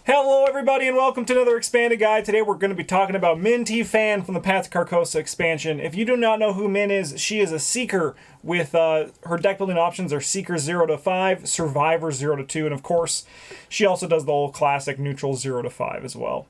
Hello everybody and welcome to another expanded guide. Today we're going to be talking about Minh PHAN from the Path to Carcosa expansion. If you do not know who Minh is, she is a Seeker with her deck building options are Seeker 0 to 5, Survivor 0 to 2, and of course she also does the old classic neutral 0 to 5 as well.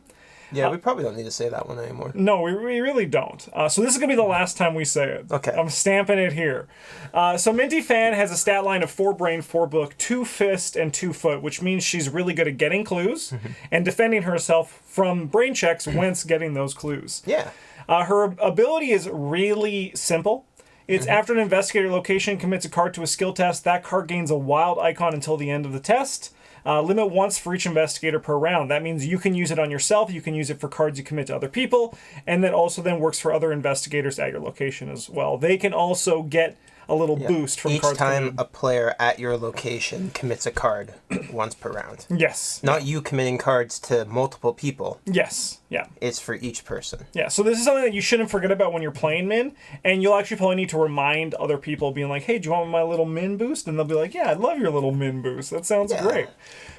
Yeah, we probably don't need to say that one anymore. No, we really don't. So this is going to be the last time we say it. Okay. I'm stamping it here. So Minh PHAN has a stat line of 4 brain, 4 book, 2 fist, and 2 foot, which means she's really good at getting clues and defending herself from brain checks whence getting those clues. Yeah. Her ability is really simple. It's after an investigator location commits a card to a skill test, that card gains a wild icon until the end of the test. Limit once for each investigator per round. That means you can use it on yourself, you can use it for cards you commit to other people, and that also then works for other investigators at your location as well. They can also get a little boost from cards. Each time a player at your location commits a card once per round. Yes. Not you committing cards to multiple people. Yes. Yeah. It's for each person. Yeah, so this is something that you shouldn't forget about when you're playing Minh, and you'll actually probably need to remind other people, being like, hey, do you want my little Minh boost? And they'll be like, yeah, I'd love your little Minh boost. That sounds great.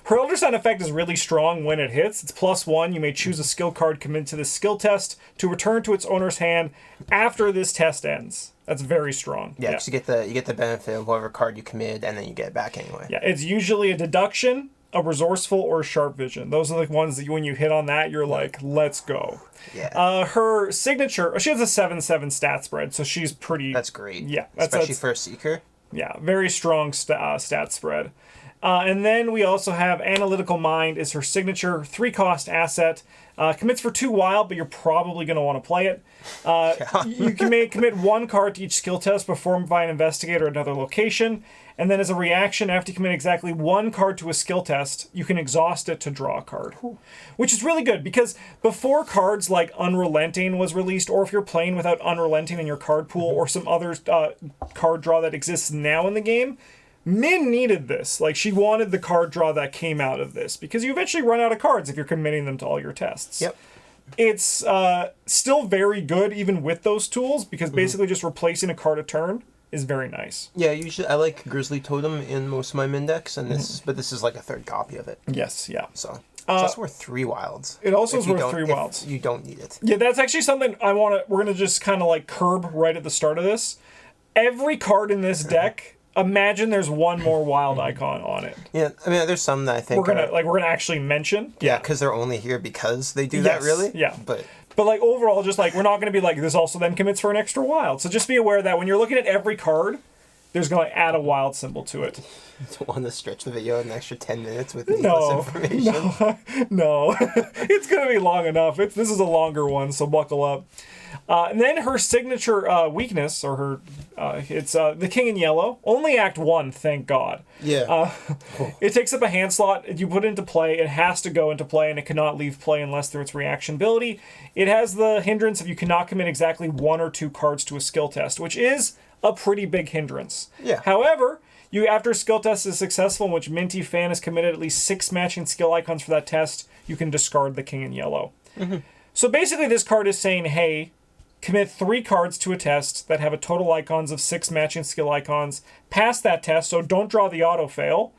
Her Elder Sign effect is really strong when it hits. It's +1. You may choose a skill card committed to this skill test to return to its owner's hand after this test ends. That's very strong. Yeah, because you get the benefit of whatever card you committed, and then you get it back anyway. Yeah, it's usually a deduction, a resourceful, or a sharp vision. Those are the ones that when you hit on that, you're like, let's go. Yeah. Her signature, she has a 7/7 stat spread, so she's pretty... That's great. Yeah. Especially for a Seeker. Yeah, very strong stat spread. And then we also have Analytical Mind is her signature 3-cost asset. Commits for 2 wild, but you're probably going to want to play it. You can commit 1 card to each skill test performed by an investigator at another location. And then as a reaction, after you commit exactly 1 card to a skill test, you can exhaust it to draw a card. Which is really good, because before cards like Unrelenting was released, or if you're playing without Unrelenting in your card pool, or some other card draw that exists now in the game, Minh needed this. Like, she wanted the card draw that came out of this, because you eventually run out of cards if you're committing them to all your tests. Yep. It's still very good even with those tools, because basically just replacing a card a turn is very nice. Yeah, usually I like Grizzly Totem in most of my Minh decks, and but this is like a 3rd copy of it. Yes, yeah. So that's worth 3 wilds. It also is worth 3 wilds. You don't need it. Yeah, that's actually something we're gonna just kind of like curb right at the start of this. Every card in this deck, imagine there's 1 more wild icon on it. Yeah, I mean, there's some that I think we're gonna actually mention. Yeah, because they're only here because they do that, really. Yeah, but like overall, just like we're not gonna be like this. Also, then commits for an extra wild. So just be aware that when you're looking at every card, there's gonna add a wild symbol to it. Don't want to stretch the video an extra 10 minutes with needless information. No, it's gonna be long enough. This is a longer one, so buckle up. And then her signature weakness, or her, it's the King in Yellow. Only Act 1, thank God. Yeah. It takes up a hand slot. You put it into play. It has to go into play, and it cannot leave play unless through its reaction ability. It has the hindrance of you cannot commit exactly 1 or 2 cards to a skill test, which is a pretty big hindrance. Yeah. However, after a skill test is successful, in which Minh PHAN has committed at least 6 matching skill icons for that test, you can discard the King in Yellow. So basically, this card is saying, hey, commit 3 cards to a test that have a total icons of 6 matching skill icons. Pass that test, so don't draw the auto fail.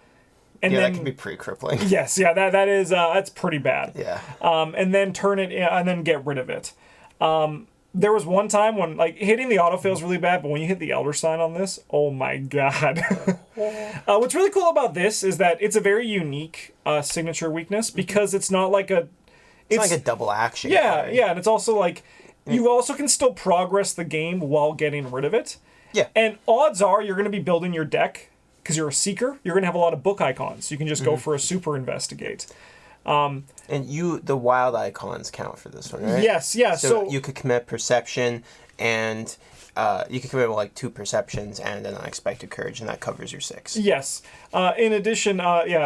And then, that can be pretty crippling. Yes, yeah, that is that's pretty bad. Yeah. And then turn it and then get rid of it. There was one time when like hitting the auto fail is really bad, but when you hit the Elder Sign on this, oh my god. What's really cool about this is that it's a very unique signature weakness, because it's not like it's like a double action. Yeah, card. yeah, and it's also like you also can still progress the game while getting rid of it. Yeah. And odds are you're going to be building your deck, because you're a Seeker, you're going to have a lot of book icons. You can just go for a Super Investigate. And the wild icons count for this one, right? Yes, yeah. So you could commit Perception, and you could commit like 2 Perceptions and an Unexpected Courage, and that covers your 6. Yes. In addition,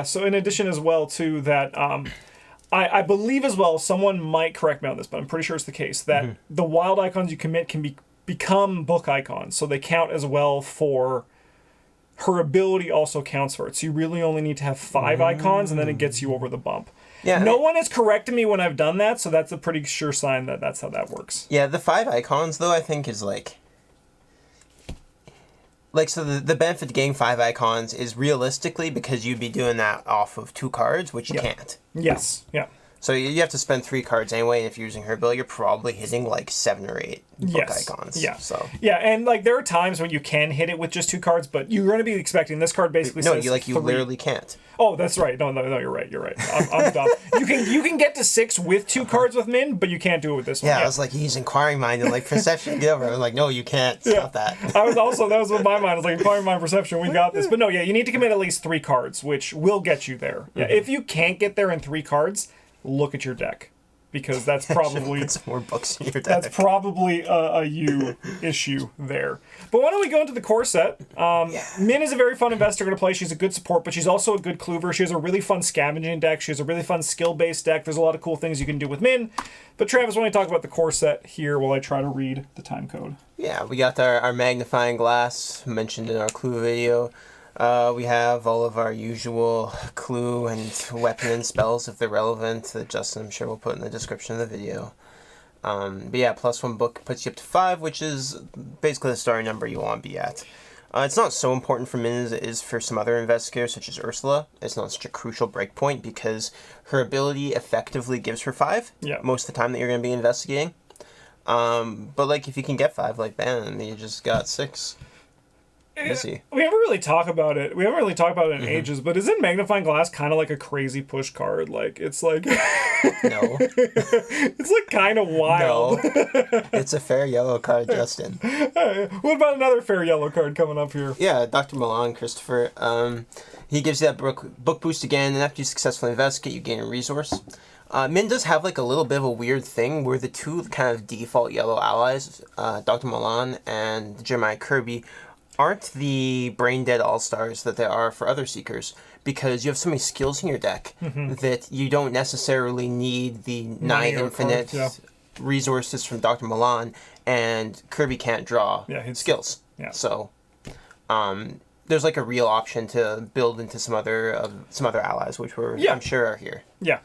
so in addition as well to that, I believe as well, someone might correct me on this, but I'm pretty sure it's the case, that the wild icons you commit can become book icons, so they count as well for... Her ability also counts for it, so you really only need to have 5 icons, and then it gets you over the bump. Yeah, no one has corrected me when I've done that, so that's a pretty sure sign that that's how that works. Yeah, the 5 icons, though, I think is like... Like, so the benefit to getting 5 icons is realistically because you'd be doing that off of 2 cards, which you can't. Yes, yeah. So you have to spend 3 cards anyway, and if you're using her ability, you're probably hitting like 7 or 8 book icons. Yeah. So yeah, and like there are times when you can hit it with just 2 cards, but you're going to be expecting this card basically says you literally can't. Oh, that's right. No, you're right. You're right. I'm dumb. You can get to 6 with 2 cards with Minh, but you can't do it with this one. Yeah, I was like, he's inquiring mind and like perception. Get over it. I was like, no, you can't. Stop that. That was what my mind. I was like, inquiring mind, perception. We got this. But no, yeah, you need to commit at least 3 cards, which will get you there. Yeah, if you can't get there in 3 cards, look at your deck. Because that's probably put some more books in your deck. That's probably a you issue there. But why don't we go into the core set? Minh is a very fun investigator to play. She's a good support, but she's also a good clover. She has a really fun scavenging deck. She has a really fun skill-based deck. There's a lot of cool things you can do with Minh. But Travis, why don't we talk about the core set here while I try to read the time code? Yeah, we got our magnifying glass mentioned in our clue video. We have all of our usual clue and weapon and spells if they're relevant that Justin, I'm sure, will put in the description of the video. But yeah, +1 book puts you up to 5, which is basically the starting number you want to be at. It's not so important for Minh as it is for some other investigators, such as Ursula. It's not such a crucial breakpoint because her ability effectively gives her 5 most of the time that you're going to be investigating. But like if you can get 5 like Ben, you just got 6. We haven't really talked about it. We haven't really talked about it in ages, but isn't Magnifying Glass kind of like a crazy push card? Like, it's like... No. It's like kind of wild. No. It's a fair yellow card, Justin. What about another fair yellow card coming up here? Yeah, Dr. Milan, Christopher. He gives you that book boost again, and after you successfully investigate, you gain a resource. Minh does have like a little bit of a weird thing where the 2 kind of default yellow allies, Dr. Milan and Jeremiah Kirby, aren't the brain dead all-stars that they are for other seekers, because you have so many skills in your deck that you don't necessarily need the 9 infinite resources from Dr. Milan, and Kirby can't draw skills. Yeah. So there's like a real option to build into some other allies, which I'm sure are here. Yeah.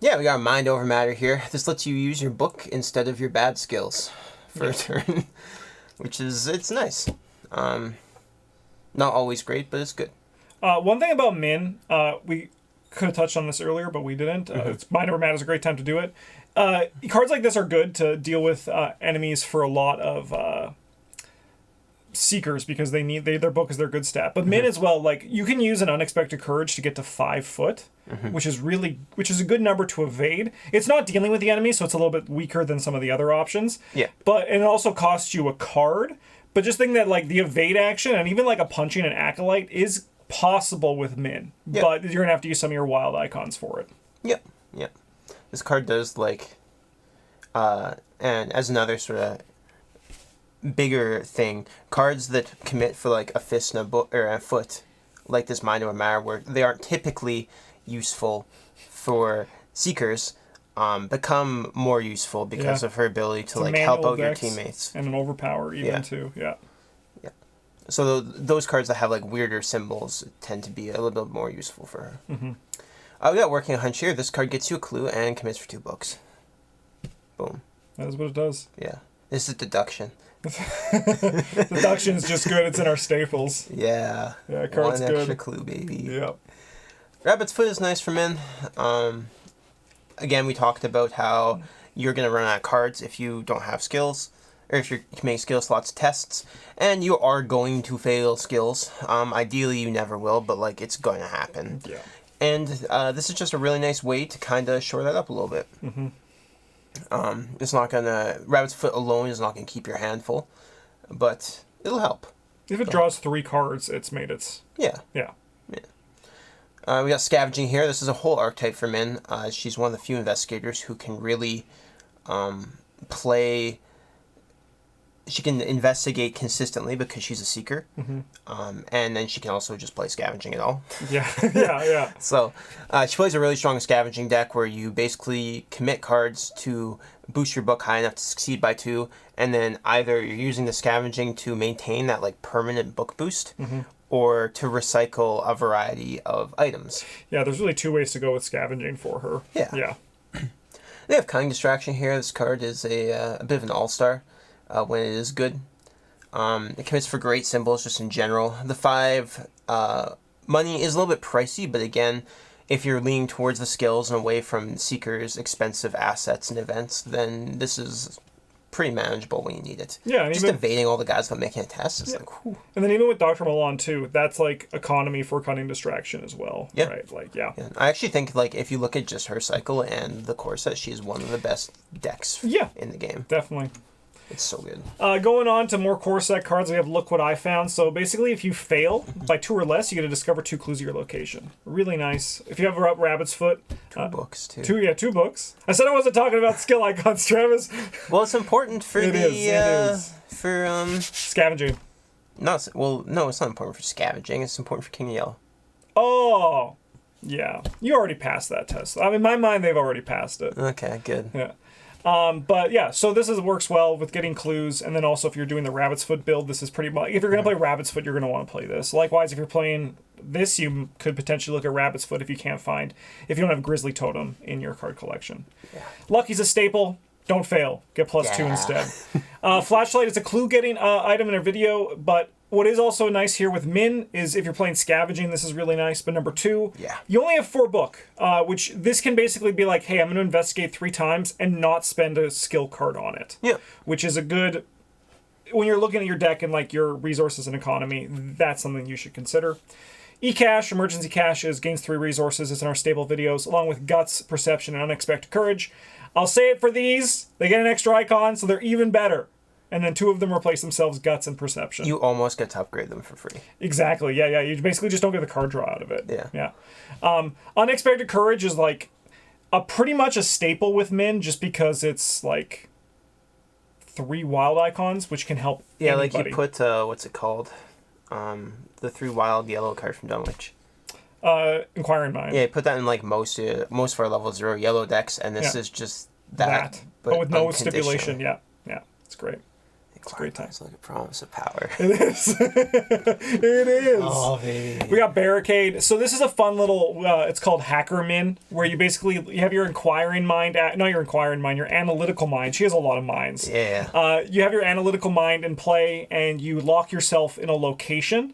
We got Mind Over Matter here. This lets you use your book instead of your bad skills for a turn. Which is, it's nice. Not always great, but it's good. One thing about Minh, we could have touched on this earlier, but we didn't. Mind Over Matter is a great time to do it. Cards like this are good to deal with enemies for a lot of seekers because their book is their good stat. But Minh as well, like you can use an Unexpected Courage to get to 5 foot, which is a good number to evade. It's not dealing with the enemy, so it's a little bit weaker than some of the other options. Yeah. But it also costs you a card. But just think that like the evade action and even like a punching an acolyte is possible with Minh. Yep. But you're gonna have to use some of your wild icons for it. Yep. Yep. This card does like and as another sort of bigger thing, cards that commit for like a fist and a foot, like this Mind Over Matter, where they aren't typically useful for seekers, become more useful because of her ability to like help out your teammates and an overpower even too. Yeah. So those cards that have like weirder symbols tend to be a little bit more useful for her. We got Working a Hunch here. This card gets you a clue and commits for 2 books. Boom. That is what it does. Yeah. This is deduction. Deduction is just good. It's in our staples. Yeah. Yeah, card's good. 1 extra clue, baby. Yep. Rabbit's Foot is nice for Minh. Again, we talked about how you're going to run out of cards if you don't have skills, or if you're making skill slots tests, and you are going to fail skills. Ideally, you never will, but like it's going to happen. Yeah. And this is just a really nice way to kind of shore that up a little bit. It's not gonna Rabbit's Foot alone is not gonna keep your hand full, but it'll help. If it draws 3 cards, it's made its. Yeah. We got Scavenging here. This is a whole archetype for Minh. She's one of the few investigators who can really play. She can investigate consistently because she's a seeker, and then she can also just play Scavenging at all. Yeah. So she plays a really strong Scavenging deck where you basically commit cards to boost your book high enough to succeed by 2, and then either you're using the Scavenging to maintain that like permanent book boost, or to recycle a variety of items. Yeah, there's really 2 ways to go with Scavenging for her. Yeah. They have Cunning Distraction here. This card is a bit of an all-star when it is good. It commits for great symbols just in general. The 5 money is a little bit pricey, but again, if you're leaning towards the skills and away from Seeker's expensive assets and events, then this is pretty manageable when you need it. Yeah, and just even evading all the guys without making a test is and then even with Dr. Milan too, that's like economy for cunning distraction as well. Yeah. Right. Like yeah. I actually think like if you look at just her cycle and the core set, she's one of the best decks in the game. Definitely. It's so good. Going on to more core set cards, we have Look What I Found. So basically, if you fail by 2 or less, you get to discover 2 clues of your location. Really nice. If you have Rabbit's Foot. 2 books, too. 2 books. I said I wasn't talking about skill icons, Travis. Well, it's important for it is. For scavenging. No, it's not important for scavenging. It's important for King of Yellow. Oh, yeah. You already passed that test. I mean, in my mind, they've already passed it. Okay, good. Yeah. But yeah, so this works well with getting clues, and then also if you're doing the Rabbit's Foot build, this is pretty much, if you're going to play Rabbit's Foot, you're going to want to play this. Likewise, if you're playing this, you could potentially look at Rabbit's Foot if you don't have Grizzly Totem in your card collection. Yeah. Lucky's a staple. Don't fail. Get +2 instead. Flashlight is a clue-getting item in our video, but what is also nice here with Minh is if you're playing Scavenging, this is really nice. But number 2, you only have 4 book, which this can basically be like, hey, I'm going to investigate 3 times and not spend a skill card on it. Yeah. Which is a good, when you're looking at your deck and like your resources and economy, that's something you should consider. E-Cash, Emergency Cash, gains 3 resources. It's in our stable videos, along with Guts, Perception, and Unexpected Courage. I'll say it for these. They get an extra icon, so they're even better. And then 2 of them replace themselves, Guts and Perception. You almost get to upgrade them for free. Exactly, yeah. You basically just don't get the card draw out of it. Yeah. Unexpected Courage is like pretty much a staple with Minh just because it's like 3 wild icons, which can help anybody. Like you put, what's it called? The 3 wild yellow card from Dunwich. Inquiring Mind. Yeah, put that in like most of our level 0 yellow decks, and this is just that. But with no stipulation, yeah. It's great. It's a great time. It's like a promise of power. It is. It is. Oh, baby. We got Barricade. So this is a fun little, it's called Hacker Minh, where you have your Inquiring Mind, not your Inquiring Mind, your Analytical Mind. She has a lot of minds. Yeah. You have your Analytical Mind in play, and you lock yourself in a location.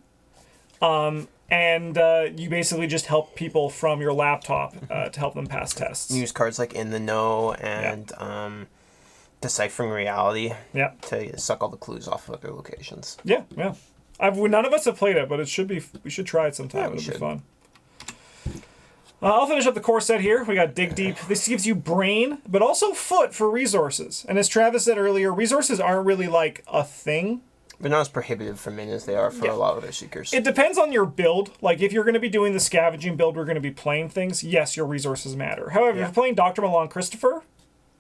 And you basically just help people from your laptop to help them pass tests. Use cards like In the Know and Deciphering Reality to suck all the clues off of other locations. Yeah. None of us have played it, but it should be. We should try it sometime. It'll be fun. I'll finish up the core set here. We got Dig Deep. This gives you brain, but also foot for resources. And as Travis said earlier, resources aren't really like a thing. They're not as prohibitive for Minh as they are for a lot of other Seekers. It depends on your build. Like, if you're going to be doing the scavenging build, we're going to be playing things, yes, your resources matter. However, if you're playing Dr. Milan Christopher,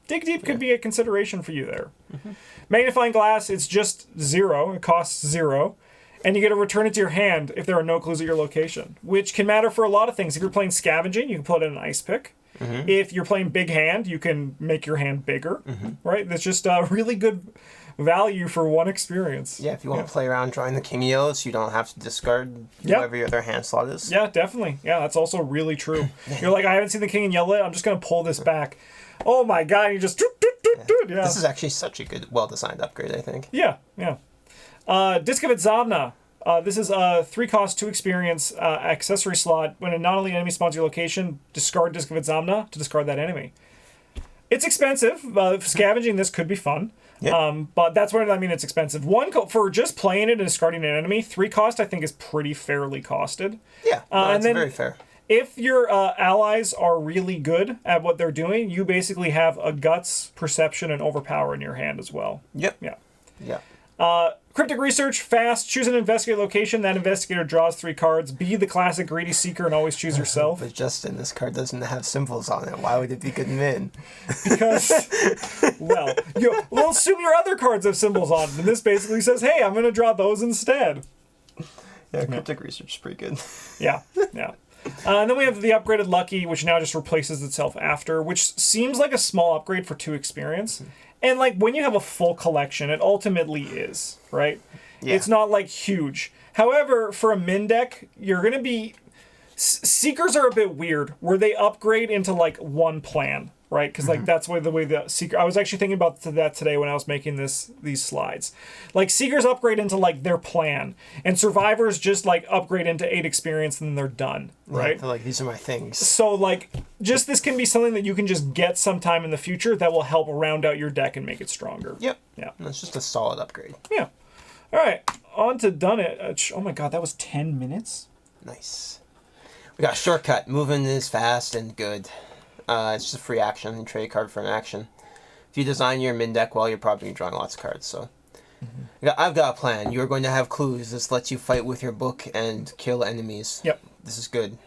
Dig Deep could be a consideration for you there. Mm-hmm. Magnifying Glass, it's just 0. It costs 0. And you get to return it to your hand if there are no clues at your location, which can matter for a lot of things. If you're playing scavenging, you can put in an ice pick. Mm-hmm. If you're playing big hand, you can make your hand bigger, right? That's just a really good value for one experience. Yeah, if you want to play around drawing the King of Yellow, so you don't have to discard whatever your other hand slot is. Yeah, definitely. Yeah, that's also really true. You're like, I haven't seen the King of Yellow yet, I'm just going to pull this back. Oh my god, you just... Yeah. This is actually such a good, well-designed upgrade, I think. Yeah. Discovit Zavna. This is a 3-cost, 2 experience accessory slot. When a non-elite enemy spawns your location, discard Discovit Zavna to discard that enemy. It's expensive. Scavenging this could be fun. Yeah. But that's what I mean. It's expensive. For just playing it and discarding an enemy, 3 cost I think is pretty fairly costed. Yeah, that's very fair. If your allies are really good at what they're doing, you basically have a Guts, Perception, and Overpower in your hand as well. Yep. Yeah. Cryptic Research, fast. Choose an investigator location. That investigator draws 3 cards. Be the classic greedy seeker and always choose yourself. But Justin, this card doesn't have symbols on it. Why would it be good Minh? Because, we'll assume your other cards have symbols on them. And this basically says, hey, I'm going to draw those instead. Yeah, Cryptic Research is pretty good. Yeah. And then we have the upgraded Lucky, which now just replaces itself after, which seems like a small upgrade for 2 experience. And like when you have a full collection, it ultimately is, right? Yeah. It's not like huge. However, for a Minh deck, you're going to be... Seekers are a bit weird, where they upgrade into like one plan. right? Because like that's the way the Seeker. I was actually thinking about that today when I was making these slides. Like Seekers upgrade into like their plan, and Survivors just like upgrade into 8 experience and then they're done, right? Yeah, they're like, these are my things. So like just this can be something that you can just get sometime in the future that will help round out your deck and make it stronger. Yep. Yeah. That's just a solid upgrade. Yeah. All right. On to Dunwich. Oh my God, that was 10 minutes. Nice. We got Shortcut. Moving is fast and good. It's just a free action and trade a card for an action. If you design your min deck well, you're probably drawing lots of cards. So, I've got a plan. You're going to have clues. This lets you fight with your book and kill enemies. Yep. This is good.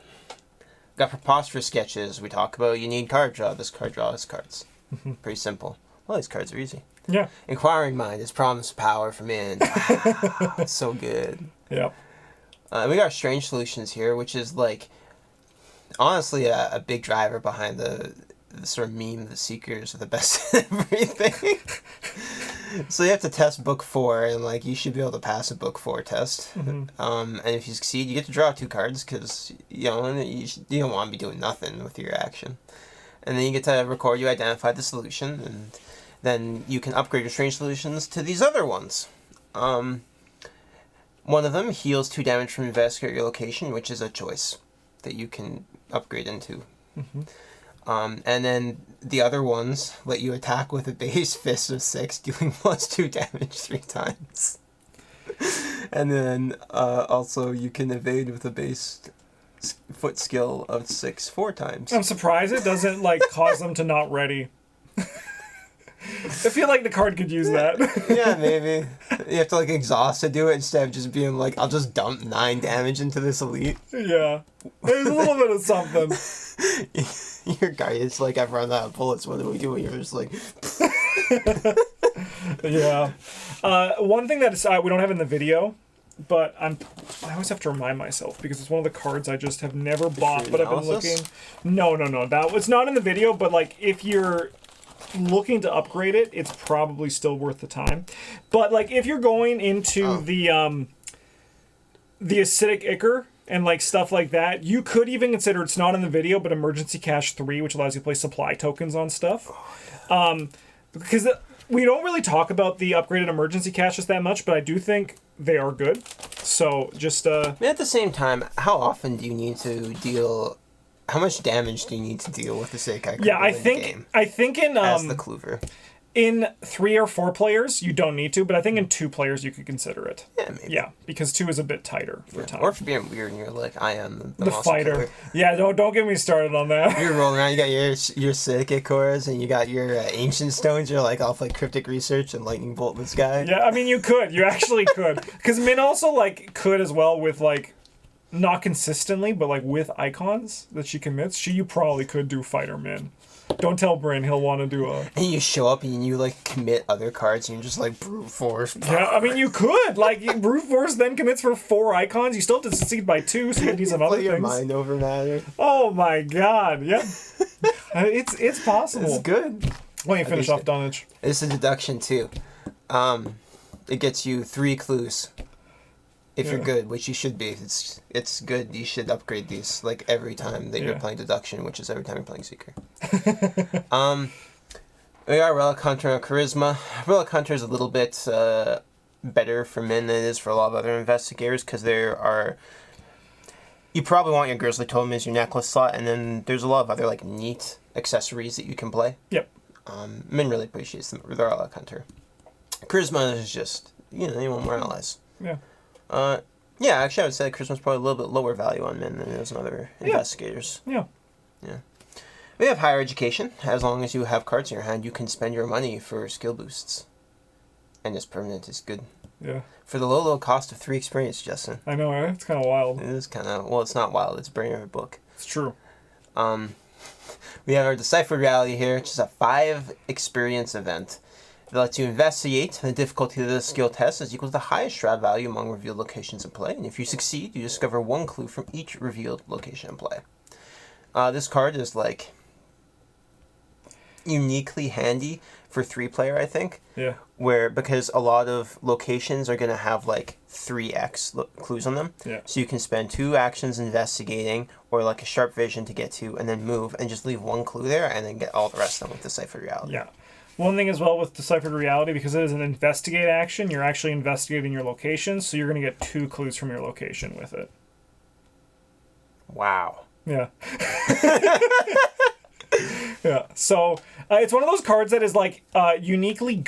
Got preposterous sketches. We talk about you need card draw. This card draws cards. Pretty simple. Well, these cards are easy. Yeah. Inquiring Mind is promise of power from Minh. Wow, it's so good. Yep. We got Strange Solutions here, which is like honestly a big driver behind the sort of meme the Seekers are the best at everything. So you have to test book 4, and like you should be able to pass a book 4 test. And if you succeed, you get to draw 2 cards because you don't want to be doing nothing with your action. And then you get to record you identify the solution, and then you can upgrade your Strange Solutions to these other ones. One of them heals 2 damage from Investigator your location, which is a choice that you can upgrade into. And then the other ones let you attack with a base fist of 6, dealing +2 damage 3 times. And then also you can evade with a base foot skill of 6 4 times. I'm surprised it doesn't like cause them to not ready. I feel like the card could use that. Yeah, maybe. You have to like exhaust to do it instead of just being like, I'll just dump 9 damage into this elite. Yeah. There's a little bit of something. Your guy is like, I've run out of bullets, what do we do? And you're just like... Yeah. One thing that we don't have in the video, but I always have to remind myself because it's one of the cards I just have never bought, but I've been looking. No. That it's not in the video, but like if you're looking to upgrade it, it's probably still worth the time. But like if you're going into the acidic ichor and like stuff like that, you could even consider, it's not in the video, but Emergency Cache 3, which allows you to play supply tokens on stuff. Because we don't really talk about the upgraded emergency caches that much, but I do think they are good. So just at the same time, how often do you need to deal? How much damage do you need to deal with the Sekai? Yeah, I think in as the Clover. In 3 or 4 players, you don't need to, but I think in 2 players you could consider it. Yeah, maybe. Yeah, because 2 is a bit tighter for time. Or if you're being weird and you're like, I am the fighter. Killer. Yeah, don't get me started on that. You're rolling around, you got your Acidic Ichors and you got your Ancient Stones. You're like, I'll play Cryptic Research and Lightning Bolt this guy. Yeah, I mean, you could. You actually could. Because Minh also, like, could as well with, like, not consistently, but, like, with icons that she commits. You probably could do Fighter Minh. Don't tell Bryn, he'll want to do a... And you show up and you, like, commit other cards and you're just like, Brute Force. Yeah, I mean, you could. Like, Brute Force then commits for 4 icons. You still have to succeed by 2, so you can do some other things. Your mind over matter. Oh my god, yeah. It's possible. It's good. Why don't you finish off Dunwich? It's a deduction, too. It gets you 3 clues. If you're good, which you should be, it's good. You should upgrade these like every time that you're playing deduction, which is every time you're playing Seeker. We got Relic Hunter and Charisma. Relic Hunter is a little bit better for Minh than it is for a lot of other investigators because you probably want your Grizzly Totem as your necklace slot, and then there's a lot of other like neat accessories that you can play. Yep. Minh really appreciates the Relic Hunter. Charisma is just you want more allies. Yeah. Yeah, actually I would say Charisma's probably a little bit lower value on Minh than it is on other investigators. Yeah. Yeah. We have Higher Education. As long as you have cards in your hand, you can spend your money for skill boosts. And this permanent is good. Yeah. For the low cost of 3 experience, Justin. I know, right? It's kind of wild. It is kind of... Well, it's not wild. It's a brain of a book. It's true. We have our Deciphered Reality here, which is a 5 experience event. It lets you investigate. The difficulty of the skill test is equal to the highest shroud value among revealed locations in play. And if you succeed, you discover 1 clue from each revealed location in play. This card is like uniquely handy for 3-player, I think. Yeah. because a lot of locations are going to have like 3x clues on them. Yeah. So you can spend 2 actions investigating or like a sharp vision to get to and then move and just leave 1 clue there and then get all the rest of them with Deciphered Reality. Yeah. One thing as well with Deciphered Reality, because it is an investigate action, you're actually investigating your location, so you're going to get 2 clues from your location with it. Wow. Yeah. Yeah. So it's one of those cards that is like uniquely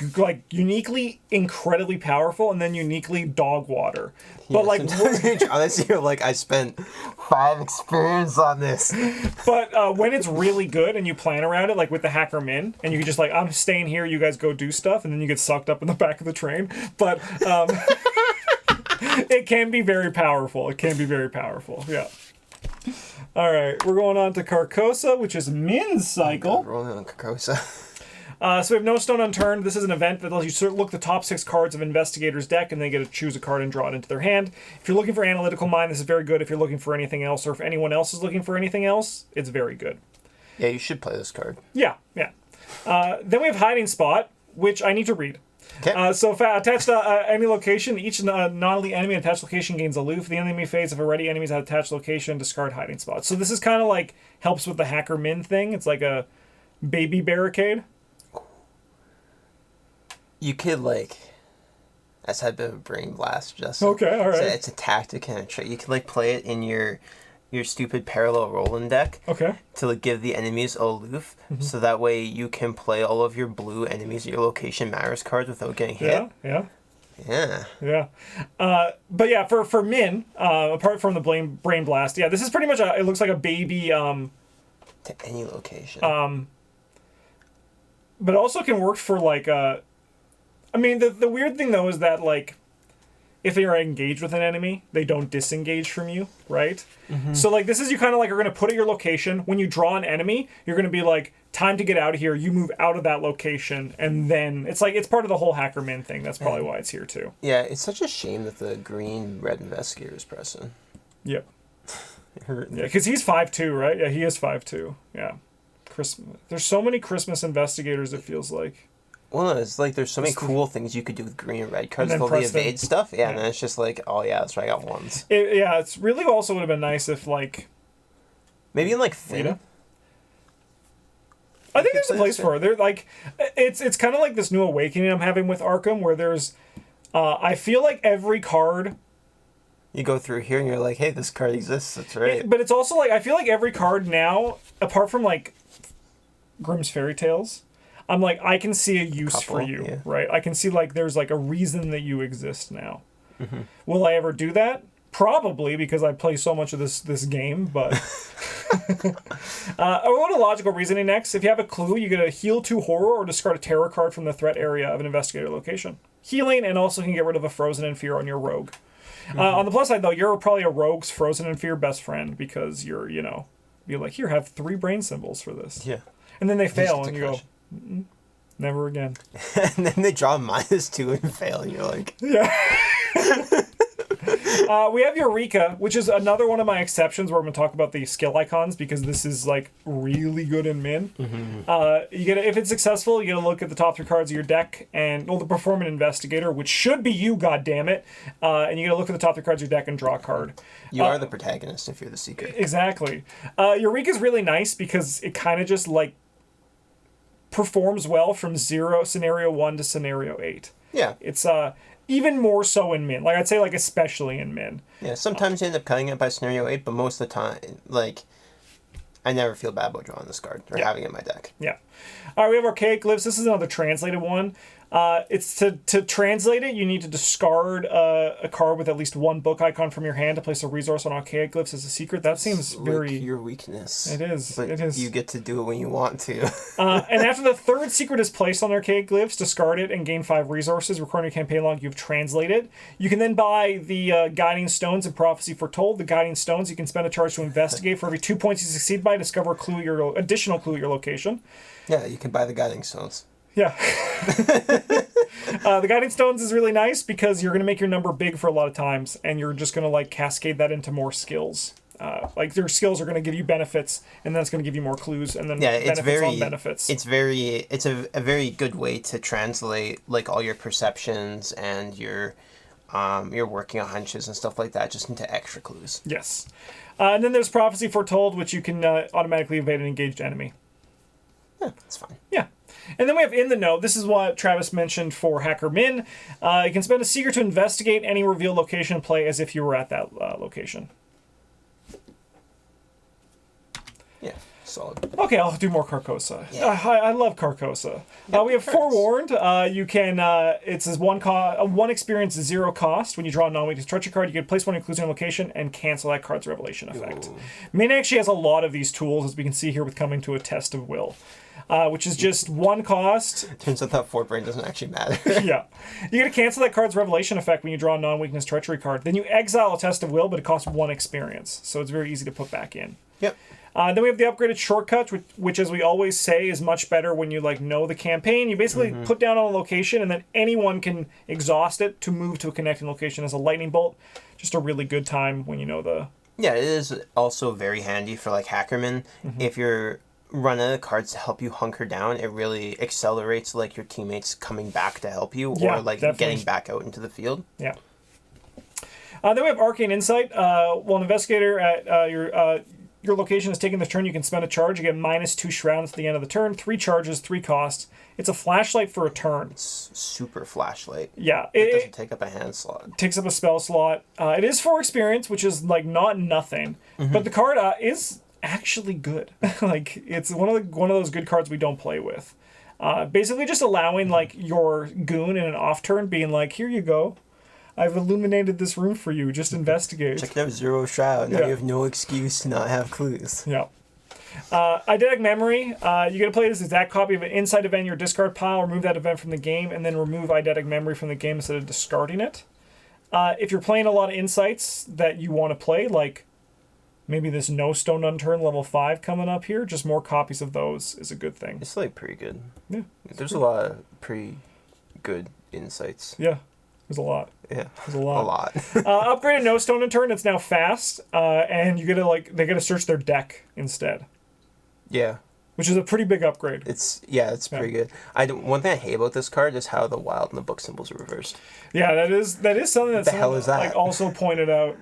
incredibly powerful and then uniquely dog water. But like honestly, you're like, I spent 5 experience on this. But when it's really good and you plan around it, like with the Hacker Minh, and you can just like, I'm staying here, you guys go do stuff, and then you get sucked up in the back of the train. But it can be very powerful. It can be very powerful. Yeah. All right, we're going on to Carcosa, which is Minh's cycle. Rolling on Carcosa. So we have No Stone Unturned. This is an event that lets you look the top 6 cards of Investigator's deck, and they get to choose a card and draw it into their hand. If you're looking for Analytical Mind, this is very good. If you're looking for anything else, or if anyone else is looking for anything else, it's very good. Yeah, you should play this card. Yeah, yeah. Then we have Hiding Spot, which I need to read. Okay. So attached to any location, each non-elite enemy at attached location gains aloof. The enemy phase, if already enemies at attached location, discard Hiding Spot. So this is kind of like, helps with the Hacker Minh thing. It's like a baby barricade. You could like, that's had a bit of a brain blast, Justin. Okay, all right. It's a tactic and a trick. You could like play it in your stupid parallel rolling deck. Okay. To like give the enemies aloof, so that way you can play all of your blue enemies at your location matters cards without getting hit. Yeah. Yeah. Yeah. But yeah, for Minh, apart from the brain blast, yeah, this is pretty much it looks like a baby. To any location. But also can work for like I mean, the weird thing though is that like, if they are engaged with an enemy, they don't disengage from you, right? Mm-hmm. So like this is, you kind of like are going to put at your location. When you draw an enemy, you're going to be like, time to get out of here. You move out of that location, and then it's like, it's part of the whole Hacker Minh thing. That's probably why it's here too. Yeah, it's such a shame that the green-red investigator is pressing. Yep. Yeah, because he's 5'2", right? Yeah, he is 5'2". Yeah. There's so many Christmas investigators, it feels like. Well, it's like there's so many cool things you could do with green and red cards with all the evade stuff. Yeah, and then it's just like, oh yeah, that's right, I got ones. Yeah, it's really also would have been nice if like... Maybe in like Finn? I think there's a place for it. They're like, it's kind of like this new awakening I'm having with Arkham, where there's... I feel like every card... You go through here and you're like, hey, this card exists, that's right. But it's also like, I feel like every card now, apart from like Grimm's Fairy Tales... I'm like, I can see a use for you, yeah. Right? I can see like there's like a reason that you exist now. Mm-hmm. Will I ever do that? Probably, because I play so much of this game, but... I want a logical reasoning next. If you have a clue, you get a heal 2 horror or discard a terror card from the threat area of an investigator location. Healing, and also can get rid of a Frozen in Fear on your rogue. Mm-hmm. On the plus side, though, you're probably a rogue's Frozen in Fear best friend, because you're like, here, have 3 brain symbols for this. Yeah. And then they fail, and you go... Never again. And then they draw -2 and fail, and you're like... Yeah. We have Eureka, which is another one of my exceptions where I'm going to talk about the skill icons, because this is like really good in Minh. Mm-hmm. You get if it's successful, you get to look at the top 3 cards of your deck and the Perform an Investigator, which should be you, goddammit. And you get to look at the top 3 cards of your deck and draw a card. You are the protagonist if you're the seeker. Exactly. Eureka is really nice because it kind of just like performs well from scenario 1 to scenario 8. Yeah. It's even more so in Minh. Like I'd say like especially in Minh. Yeah, sometimes you end up cutting it by scenario 8, but most of the time, like, I never feel bad about drawing this card or having it in my deck. Yeah. All right, we have Archaic Glyphs. This is another translated one. It's to translate it, you need to discard a card with at least 1 book icon from your hand to place a resource on Archaic Glyphs as a secret. That seems very... Like your weakness. It is. But it is. You get to do it when you want to. And after the 3rd secret is placed on Archaic Glyphs, discard it and gain 5 resources. Recording your campaign log, you've translated. You can then buy the Guiding Stones and Prophecy Foretold. The Guiding Stones, you can spend a charge to investigate. For every 2 points you succeed by, discover a additional clue at your location. Yeah, you can buy the Guiding Stones. Yeah. The Guiding Stones is really nice because you're going to make your number big for a lot of times, and you're just going to like cascade that into more skills. like their skills are going to give you benefits, and then it's going to give you more clues, and then benefits on benefits. It's a very good way to translate like all your perceptions and your working on hunches and stuff like that just into extra clues. Yes. And then there's Prophecy Foretold, which you can automatically evade an engaged enemy. Yeah, that's fine. Yeah. And then we have In the Know. This is what Travis mentioned for Hacker Minh. You can spend a seeker to investigate any revealed location and play as if you were at that location. Yeah, solid. Okay, I'll do more Carcosa. Yeah. I love Carcosa. We have Forewarned. You can, it says one experience, 0 cost. When you draw a non-weakness treachery card, you can place one inclusion location and cancel that card's revelation effect. Ooh. Minh actually has a lot of these tools, as we can see here with Coming to a Test of Will, which is just 1 cost. Turns out that forebrain doesn't actually matter. Yeah. You're going to cancel that card's revelation effect when you draw a non-weakness treachery card. Then you exile a Test of Will, but it costs 1 experience. So it's very easy to put back in. Yep. Then we have the upgraded shortcut, which, as we always say, is much better when you know the campaign. You basically put down on a location, and then anyone can exhaust it to move to a connecting location as a lightning bolt. Just a really good time when you know the... Yeah, it is also very handy for like Hackerman. If you're running out of cards to help you hunker down, it really accelerates like your teammates coming back to help you, or like definitely getting back out into the field. Yeah. Then we have Arcane Insight. While an investigator at your location is taking the turn, you can spend a charge. You get -2 shrouds at the end of the turn. 3 charges, 3 costs. It's a flashlight for a turn. It's super flashlight. Yeah. It doesn't take up a hand slot. It takes up a spell slot. It is 4 experience, which is like not nothing. But the card is actually good. Like it's one of those good cards we don't play with. Basically just allowing like your goon in an off turn being like, here you go. I've illuminated this room for you. Just investigate. Check out 0 shroud. Now you have no excuse to not have clues. Yeah. Eidetic Memory. You get to play this exact copy of an inside event in your discard pile. Remove that event from the game, and then remove Eidetic Memory from the game instead of discarding it. If you're playing a lot of insights that you want to play, like maybe this No Stone Unturned level 5 coming up here, just more copies of those is a good thing. It's like pretty good. Yeah. There's a lot of pretty good insights. Yeah. There's a lot. Yeah. There's a lot. A lot. Upgraded No Stone Unturned, it's now fast, and you get to they get to search their deck instead. Yeah. Which is a pretty big upgrade. It's pretty good. One thing I hate about this card is how the wild and the book symbols are reversed. Yeah, that is something that the hell is that? Like also pointed out.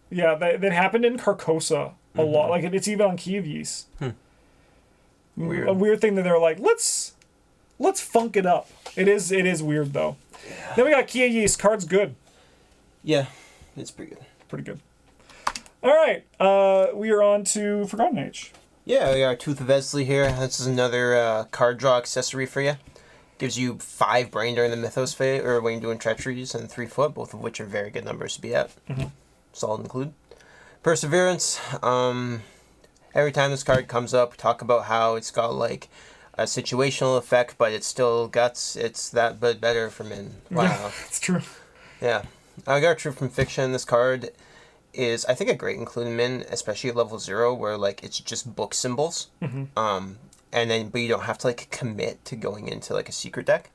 Yeah, that happened in Carcosa a lot. Like it's even on Kiev. Weird. A weird thing that they're like, let's funk it up. It is weird though. Yeah. Then we got Kia Yeast. Card's good. Yeah, it's pretty good. Pretty good. All right, we are on to Forgotten Age. Yeah, we got Tooth of Esley here. This is another card draw accessory for you. Gives you 5 brain during the Mythos phase, or when you're doing treacheries, and 3 foot, both of which are very good numbers to be at. Solid include. Perseverance. Every time this card comes up, we talk about how it's got like a situational effect, but it's still guts. It's that but better for Minh. Wow. It's true. Yeah. I got True from Fiction. This card is, I think, a great include in Minh, especially at level 0, where like it's just book symbols. And then, but you don't have to like commit to going into like a secret deck.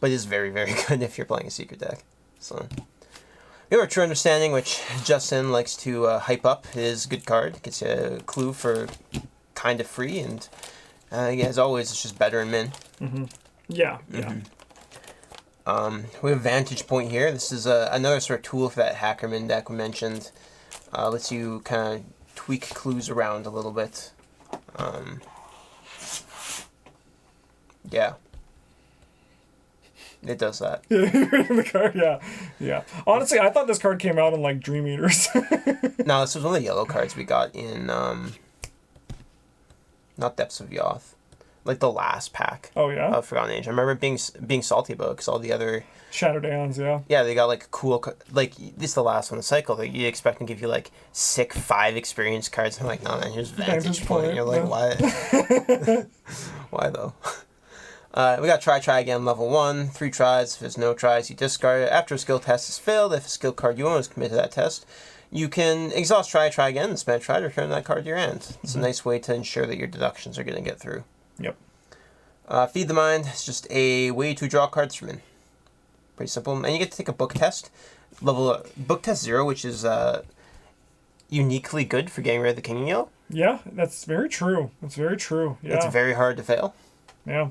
But it's very, very good if you're playing a secret deck. So we have our True Understanding, which Justin likes to hype up. It is a good card. Gets you a clue for kind of free, and yeah, as always, it's just better in Minh. Yeah. We have Vantage Point here. This is another sort of tool for that Hackerman deck we mentioned. Lets you kind of tweak clues around a little bit. Yeah. It does that. Yeah, the card, yeah. Honestly, I thought this card came out in like Dream Eaters. No, this was one of the yellow cards we got in, not Depths of Yoth, like the last pack. Oh yeah. Of Forgotten Age. I remember being salty about it because all the other Shattered Aeons, yeah. Yeah, they got like cool, like this is the last one of the cycle. Like you expect them to give you like sick 5 experience cards. I'm like, no man, here's Vantage Point. And you're like, why? Why though? We got Try Again level 1, 3 tries. If there's no tries, you discard it. After a skill test is failed, if a skill card you own is committed to that test, you can exhaust Try Again and spend a try to return that card to your hand. It's a nice way to ensure that your deductions are going to get through. Yep. Feed the Mind is just a way to draw cards from Minh. Pretty simple. And you get to take a book test. Book test 0, which is uniquely good for getting rid of the king in yellow. Yeah, that's very true. That's very true. Yeah. It's very hard to fail. Yeah.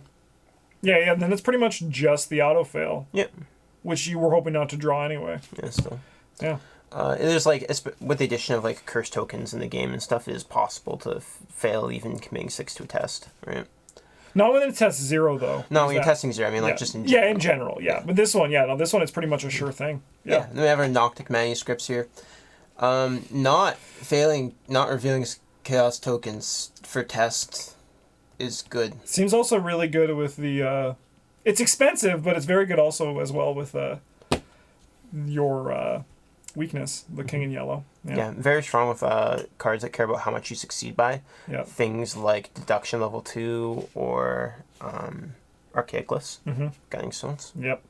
Yeah, and then it's pretty much just the auto fail. Yep. Which you were hoping not to draw anyway. Yeah, still. Yeah. There's like, with the addition of like curse tokens in the game and stuff, it is possible to fail even committing 6 to a test, right? Not when it tests 0 though. No, when you're testing 0, I mean like just in general. Yeah, in general, yeah. But this one, this one it's pretty much a sure thing. Yeah. Then we have our Noctic manuscripts here. Not revealing chaos tokens for test is good. Seems also really good with the it's expensive, but it's very good also as well with your weakness, the king in yellow. Yeah, very strong with cards that care about how much you succeed by. Yeah. Things like deduction level 2 or archaic lists, guiding stones. Yep.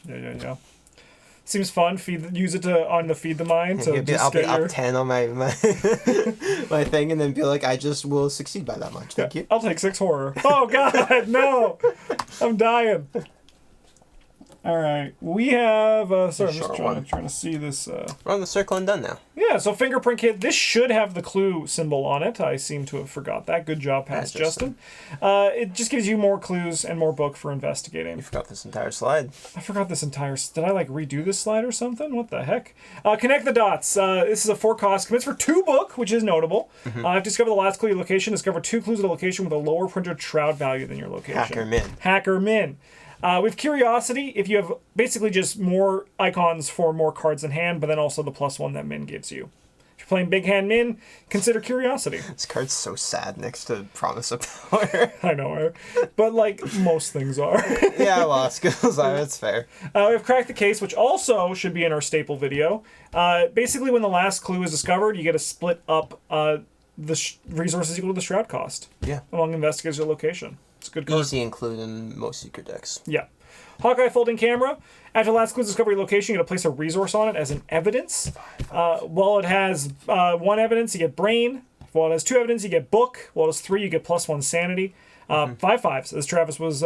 Yeah. Seems fun. Use it on the feed the mind. So I'll be up 10 on my my thing, and then be like, I just will succeed by that much. Thank you. I'll take 6 horror. Oh God, no! I'm dying. All right, we have. Sorry, I'm just trying to see this. We're on the Circle Undone now. Yeah, so fingerprint kit. This should have the clue symbol on it. I seem to have forgot that. Good job, past Justin. It just gives you more clues and more book for investigating. You forgot this entire slide. I forgot this entire. Did I redo this slide or something? What the heck? Connect the dots. This is a 4 cost. Commits for 2 book, which is notable. I've discovered the last clue location. Discover 2 clues at a location with a lower printed shroud value than your location. Hacker Minh. With Curiosity, if you have basically just more icons for more cards in hand, but then also the +1 that Minh gives you. If you're playing Big Hand Minh, consider Curiosity. This card's so sad next to Promise of Power. I know, but most things are. Yeah, well, skills are, it's fair. We have Crack the Case, which also should be in our staple video. Basically, when the last clue is discovered, you get to split up the resources equal to the shroud cost. Yeah. Among investigators or location. It's a good card. Easy include in most secret decks. Yeah. Hawkeye Folding Camera. After last clue's discovery location, you get to place a resource on it as an evidence. While it has 1 evidence, you get Brain. While it has 2 evidence, you get Book. While it has 3, you get +1 Sanity. 5/5s, as Travis was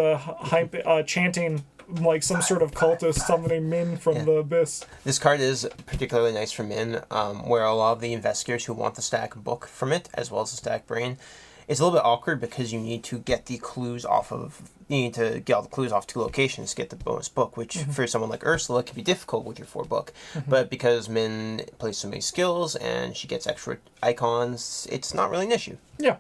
chanting like some sort of cultist summoning Minh from the abyss. This card is particularly nice for Minh, where a lot of the investigators who want the stack Book from it, as well as the stack Brain, it's a little bit awkward because you need to get the clues off of... You need to get all the clues off 2 locations to get the bonus book, which for someone like Ursula can be difficult with your 4 book. But because Minh plays so many skills and she gets extra icons, it's not really an issue. Yeah.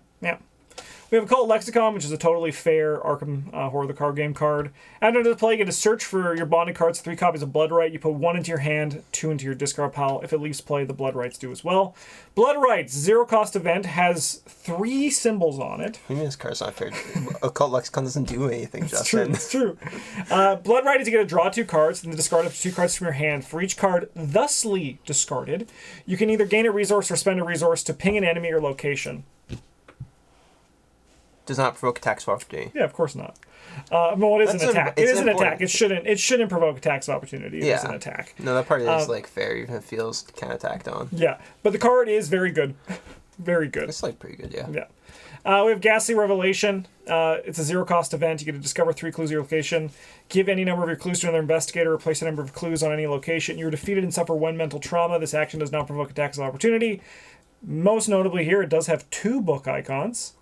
We have Occult Lexicon, which is a totally fair Arkham Horror the Card Game card. After the play, you get to search for your bonded cards, 3 copies of Bloodright. You put 1 into your hand, 2 into your discard pile. If it leaves play, the Bloodrights do as well. Bloodrights, 0 cost event, has 3 symbols on it. I mean, this card's not fair. Occult Lexicon doesn't do anything, Justin. It's true. Bloodright is you get to draw 2 cards and then discard up to 2 cards from your hand. For each card thusly discarded, you can either gain a resource or spend a resource to ping an enemy or location. Does not provoke attacks of opportunity. Yeah, of course not. Well, it is an attack. It is an attack. It shouldn't provoke attacks of opportunity. It is an attack. No, that part is fair, even if it feels kind of tacked on. Yeah, but the card is very good. Very good. It's pretty good, yeah. Yeah. We have Ghastly Revelation. It's a 0 cost event. You get to discover 3 clues at your location. Give any number of your clues to another investigator. Replace a number of clues on any location. You're defeated and suffer 1 mental trauma. This action does not provoke attacks of opportunity. Most notably here, it does have 2 book icons.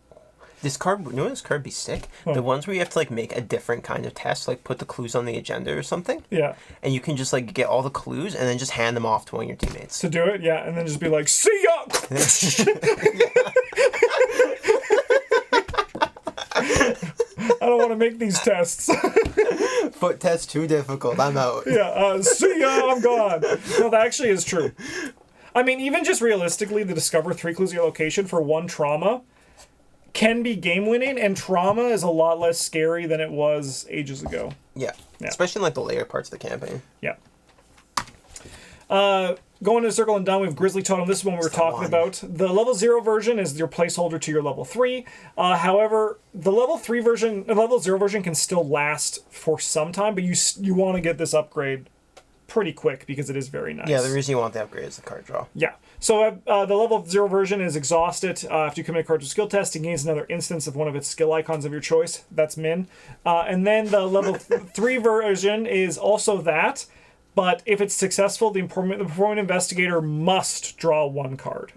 This card, this card be sick? Oh. The ones where you have to make a different kind of test, put the clues on the agenda or something. Yeah. And you can just get all the clues and then just hand them off to one of your teammates. To do it, yeah, and then just be like, see ya! I don't want to make these tests. Foot test too difficult. I'm out. Yeah, see ya, I'm gone. No, that actually is true. I mean, even just realistically, the discover 3 clues at your location for 1 trauma can be game-winning, and trauma is a lot less scary than it was ages ago. Yeah. Especially in the later parts of the campaign. Yeah. Going to Circle Undone, we have Grizzly Totem. This is one we were talking about. The level 0 version is your placeholder to your level 3. However, the level 0 version can still last for some time, but you want to get this upgrade pretty quick because it is very nice. Yeah, the reason you want the upgrade is the card draw. Yeah. So the level 0 version is exhausted. After you commit a card to skill test, it gains another instance of one of its skill icons of your choice. That's Minh. And then the level 3 version is also that, But if it's successful, the performing investigator must draw 1 card.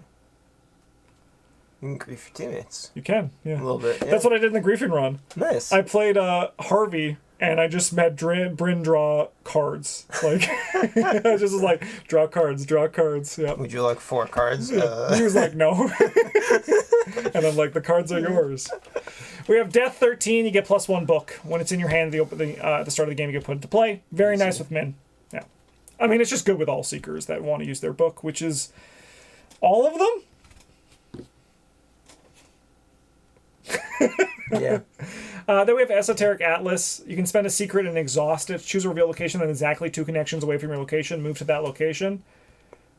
You can grief your teammates. You can, yeah. A little bit, yeah. That's what I did in the griefing run. Nice. I played Harvey, and I just met Bryn draw cards. Like, I just was like, draw cards. Yeah. Would you like 4 cards? He was like, no. And I'm like, the cards are yours. We have Death 13. You get +1 book. When it's in your hand at the start of the game, you get put into play. Very nice with Minh. Yeah. I mean, it's just good with all Seekers that want to use their book, which is all of them. Yeah. Then we have Esoteric Atlas. You can spend a secret and exhaust it. Choose a reveal location and exactly 2 connections away from your location. Move to that location.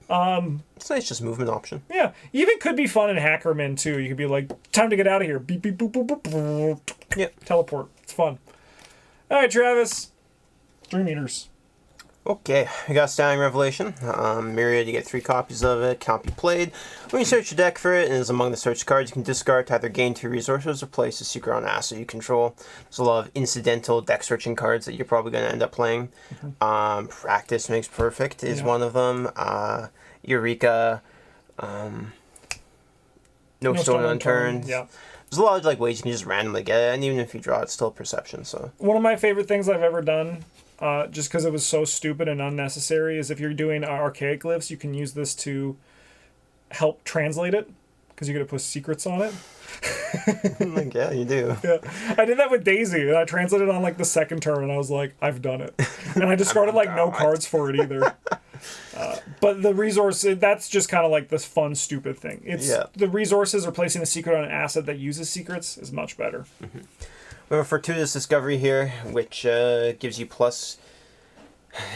It's nice, just movement option. Yeah. Even could be fun in Hackerman, too. You could be like, time to get out of here. Beep, beep, boop, boop, boop, boop. Yep. Teleport. It's fun. All right, Travis. 3 meters. Okay, we got Standing Revelation. Myriad, you get 3 copies of it, can't be played. When you search your deck for it, and is among the search cards, you can discard to either gain 2 resources or place a secret on an asset you control. There's a lot of incidental deck searching cards that you're probably going to end up playing. Practice Makes Perfect is one of them. Eureka, No Stone Unturned. Yeah. There's a lot of ways you can just randomly get it, and even if you draw, it's still perception. So one of my favorite things I've ever done, just because it was so stupid and unnecessary, is if you're doing archaic glyphs, you can use this to help translate it, because you're going to put secrets on it. Yeah, you do. Yeah, I did that with Daisy, and I translated on the 2nd turn, and I was like, I've done it. And I discarded no cards for it either. But the resource, that's just kind of this fun, stupid thing. The resources or placing a secret on an asset that uses secrets is much better. Mm-hmm. We have a Fortuitous Discovery here, which gives you plus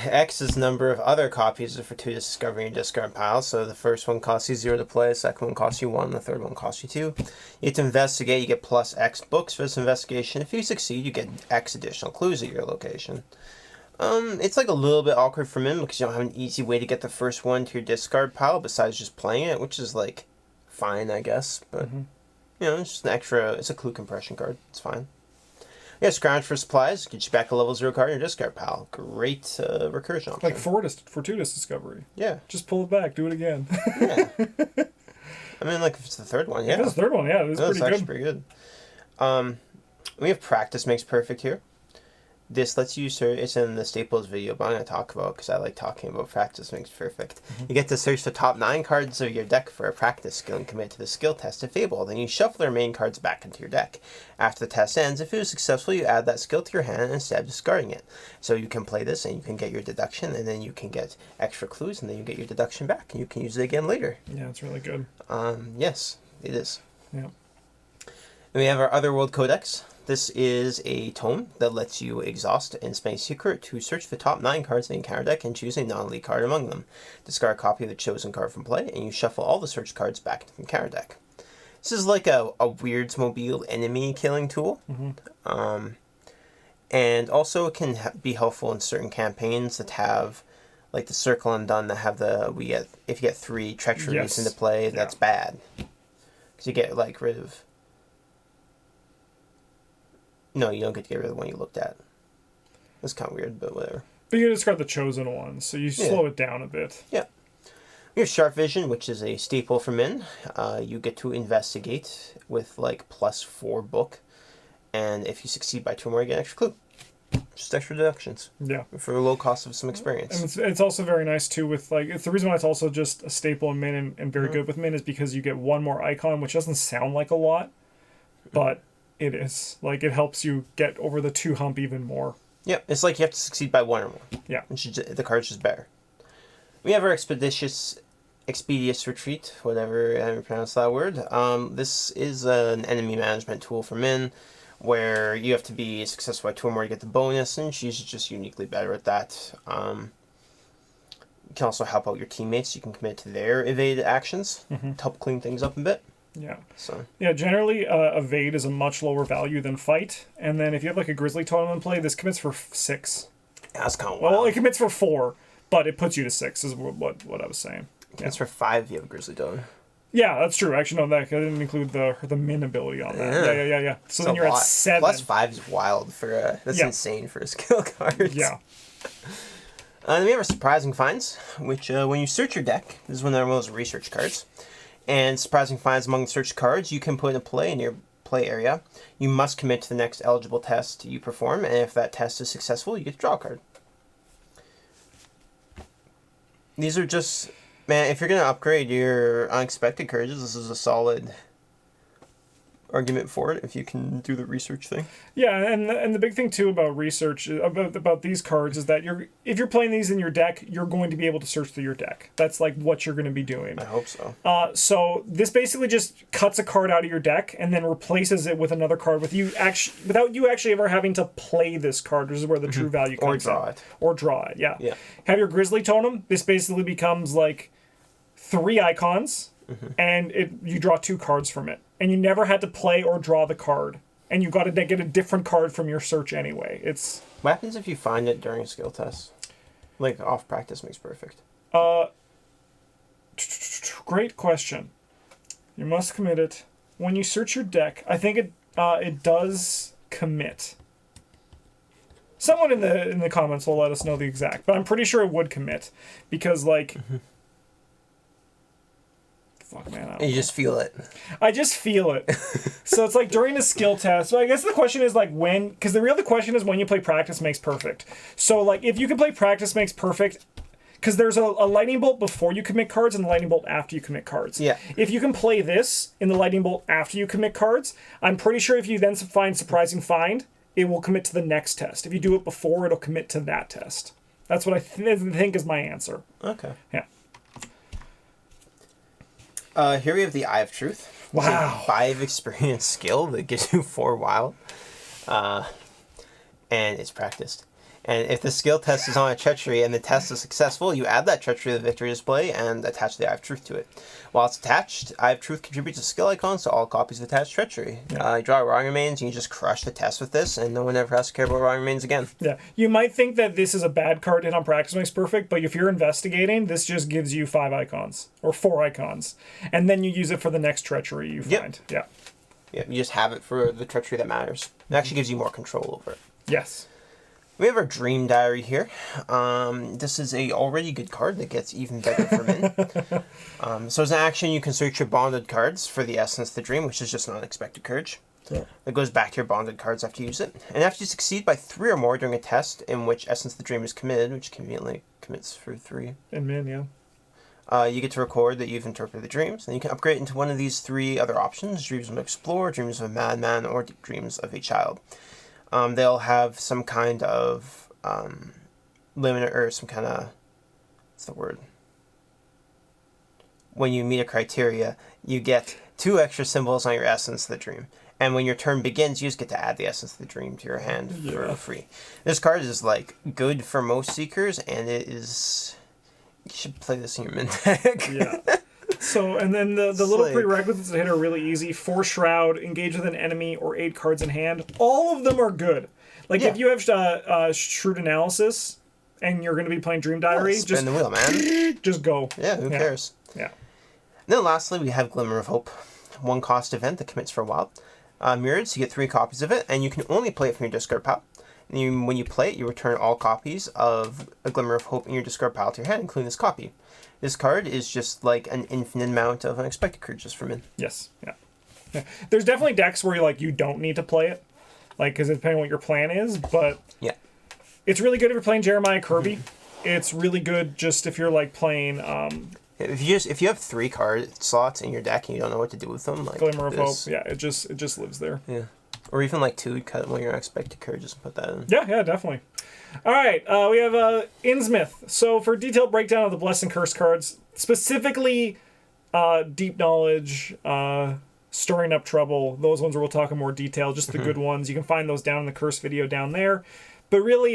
X's number of other copies of Fortuitous Discovery in your discard pile. So the first one costs you 0 to play, the second one costs you 1, the third one costs you 2. You get to investigate, you get plus X books for this investigation. If you succeed, you get X additional clues at your location. It's a little bit awkward for Minh because you don't have an easy way to get the first one to your discard pile besides just playing it, which is fine, I guess. But it's just an extra. It's a clue compression card. It's fine. Yeah, Scrounge for Supplies. Get you back a level 0 card in your discard pile. Great recursion option. Fortuitous Discovery. Yeah. Just pull it back. Do it again. Yeah. I mean, if it's the third one, yeah. If it's the third one, yeah. It's pretty good. We have Practice Makes Perfect here. This lets you search. It's in the Staples video, but I'm going to talk about because I like talking about Practice Makes Perfect. You get to search the top 9 cards of your deck for a practice skill and commit to the skill test if able. Then you shuffle the remaining cards back into your deck. After the test ends, if it was successful, you add that skill to your hand instead of discarding it. So you can play this and you can get your deduction, and then you can get extra clues, and then you get your deduction back, and you can use it again later. Yeah, it's really good. Yes, it is. Yeah. And we have our Otherworld Codex. This is a tome that lets you exhaust and spend a secret to search the top 9 cards in the encounter deck and choose a non-elite card among them. Discard a copy of the chosen card from play, and you shuffle all the search cards back into the encounter deck. This is a Weirdsmobile enemy killing tool. And also it can be helpful in certain campaigns that have, the Circle Undone, that have if you get 3 treacheries into play, that's bad. Because you get, rid of... No, you don't get to get rid of the one you looked at. That's kind of weird, but whatever. But you discard the chosen ones, so you slow it down a bit. Yeah. We have Sharp Vision, which is a staple for Minh. You get to investigate with +4 book, and if you succeed by 2 more, you get an extra clue. Just extra deductions. Yeah. For a low cost of some experience. And it's also very nice too with it's the reason why it's also just a staple in Minh and very good with Minh is because you get 1 more icon, which doesn't sound like a lot, but it is. It helps you get over the 2 hump even more. Yeah, it's you have to succeed by 1 or more. Yeah. The card's just better. We have our Expeditious Retreat, whatever I pronounce that word. This is an enemy management tool for Minh, where you have to be successful by 2 or more to get the bonus, and she's just uniquely better at that. You can also help out your teammates. You can commit to their evade actions to help clean things up a bit. Yeah. So. Yeah, generally, evade is a much lower value than fight. And then if you have a Grizzly Totem in play, this commits for 6. Yeah, that's kind of wild. Well, it commits for 4, but it puts you to 6 is what I was saying. It commits for 5 if you have a Grizzly Totem. Yeah, that's true. Actually, no, I didn't include the Minh ability on that. Yeah. So then you're at 7. +5 is wild for that's insane for a skill card. Yeah. Then we have our surprising finds, which when you search your deck, this is one of those research cards. And surprising finds among the search cards you can put into play in your play area. You must commit to the next eligible test you perform, and if that test is successful, you get to draw a card. These are just, man, if you're going to upgrade your unexpected courages, this is a solid argument for it if you can do the research thing. Yeah, and the big thing too about research about these cards is that if you're playing these in your deck, you're going to be able to search through your deck. That's like what you're going to be doing. I hope so. So this basically just cuts a card out of your deck and then replaces it with another card without you actually ever having to play this card. This is where the true value comes in. Or draw it. Yeah. Have your Grizzly Totem. This basically becomes like 3 icons, and you draw 2 cards from it. And you never had to play or draw the card. And you got to get a different card from your search anyway. What happens if you find it during a skill test? Like, off practice makes perfect. Great question. You must commit it. When you search your deck, I think it does commit. Someone in the comments will let us know the exact, but I'm pretty sure it would commit. Because, like... Fuck, man. You just feel it. I just feel it. So it's like during a skill test. So I guess the question is like when, because the real question is when you play practice makes perfect. So like if you can play practice makes perfect, because there's a lightning bolt before you commit cards and a lightning bolt after you commit cards. Yeah. If you can play this in the lightning bolt after you commit cards, I'm pretty sure if you then find surprising find, it will commit to the next test. If you do it before, it'll commit to that test. That's what I think is my answer. Okay. Yeah. Here we have the Eye of Truth. Wow. It's a 5 experience skill that gives you 4 wild. And it's practiced. And if the skill test is on a treachery and the test is successful, you add that treachery to the victory display and attach the Eye of Truth to it. While it's attached, Eye of Truth contributes to skill icons to all copies of attached treachery. You draw Wrong Remains, and you just crush the test with this, and no one ever has to care about Wrong Remains again. Yeah. You might think that this is a bad card to hit on Practice Makes Perfect, but if you're investigating, this just gives you 5 icons, or 4 icons, and then you use it for the next treachery you find. Yeah. Yeah, you just have it for the treachery that matters. It actually gives you more control over it. Yes. We have our Dream Diary here. This is a already good card that gets even better for Minh. So as an action, you can search your bonded cards for the Essence of the Dream, which is just an unexpected courage. Yeah. It goes back to your bonded cards after you use it. And after you succeed by 3 or more during a test in which Essence of the Dream is committed, which conveniently commits for 3. In Minh, yeah. You get to record that you've interpreted the dreams, and you can upgrade into one of these 3 other options: Dreams of an Explorer, Dreams of a Madman, or Dreams of a Child. They'll have some kind of limit, or some kind of, what's the word? When you meet a criteria, you get 2 extra symbols on your Essence of the Dream. And when your turn begins, you just get to add the Essence of the Dream to your hand for free. This card is like good for most seekers, and it is... You should play this in your Minh deck. Yeah. So, and then the little prerequisites to hit are really easy. 4 Shroud, engage with an enemy, or 8 cards in hand. All of them are good. Like, if you have Shrewd Analysis, and you're going to be playing Dream Diary, spin the wheel, man. Just go. Yeah, who cares? Yeah. And then lastly, we have Glimmer of Hope. 1 cost event that commits for a while. Mirrored, so you get 3 copies of it, and you can only play it from your discard pile. And when you play it, you return all copies of A Glimmer of Hope in your discard pile to your hand, including this copy. This card is just like an infinite amount of unexpected courages for Minh. Yes, yeah. There's definitely decks where you don't need to play it, like, because depending on what your plan is, but yeah, it's really good if you're playing Jeremiah Kirby. It's really good just if you're like playing. If you have 3 card slots in your deck and you don't know what to do with them, like Glimmer of Hope, yeah, it just lives there. Yeah. Or even like 2, cut one of your unexpected courages and put that in. Yeah, definitely. All right, we have Innsmouth. So for detailed breakdown of the Blessed and Curse cards, specifically Deep Knowledge, Storing Up Trouble, those ones where we'll talk in more detail, just the good ones. You can find those down in the Curse video down there. But really,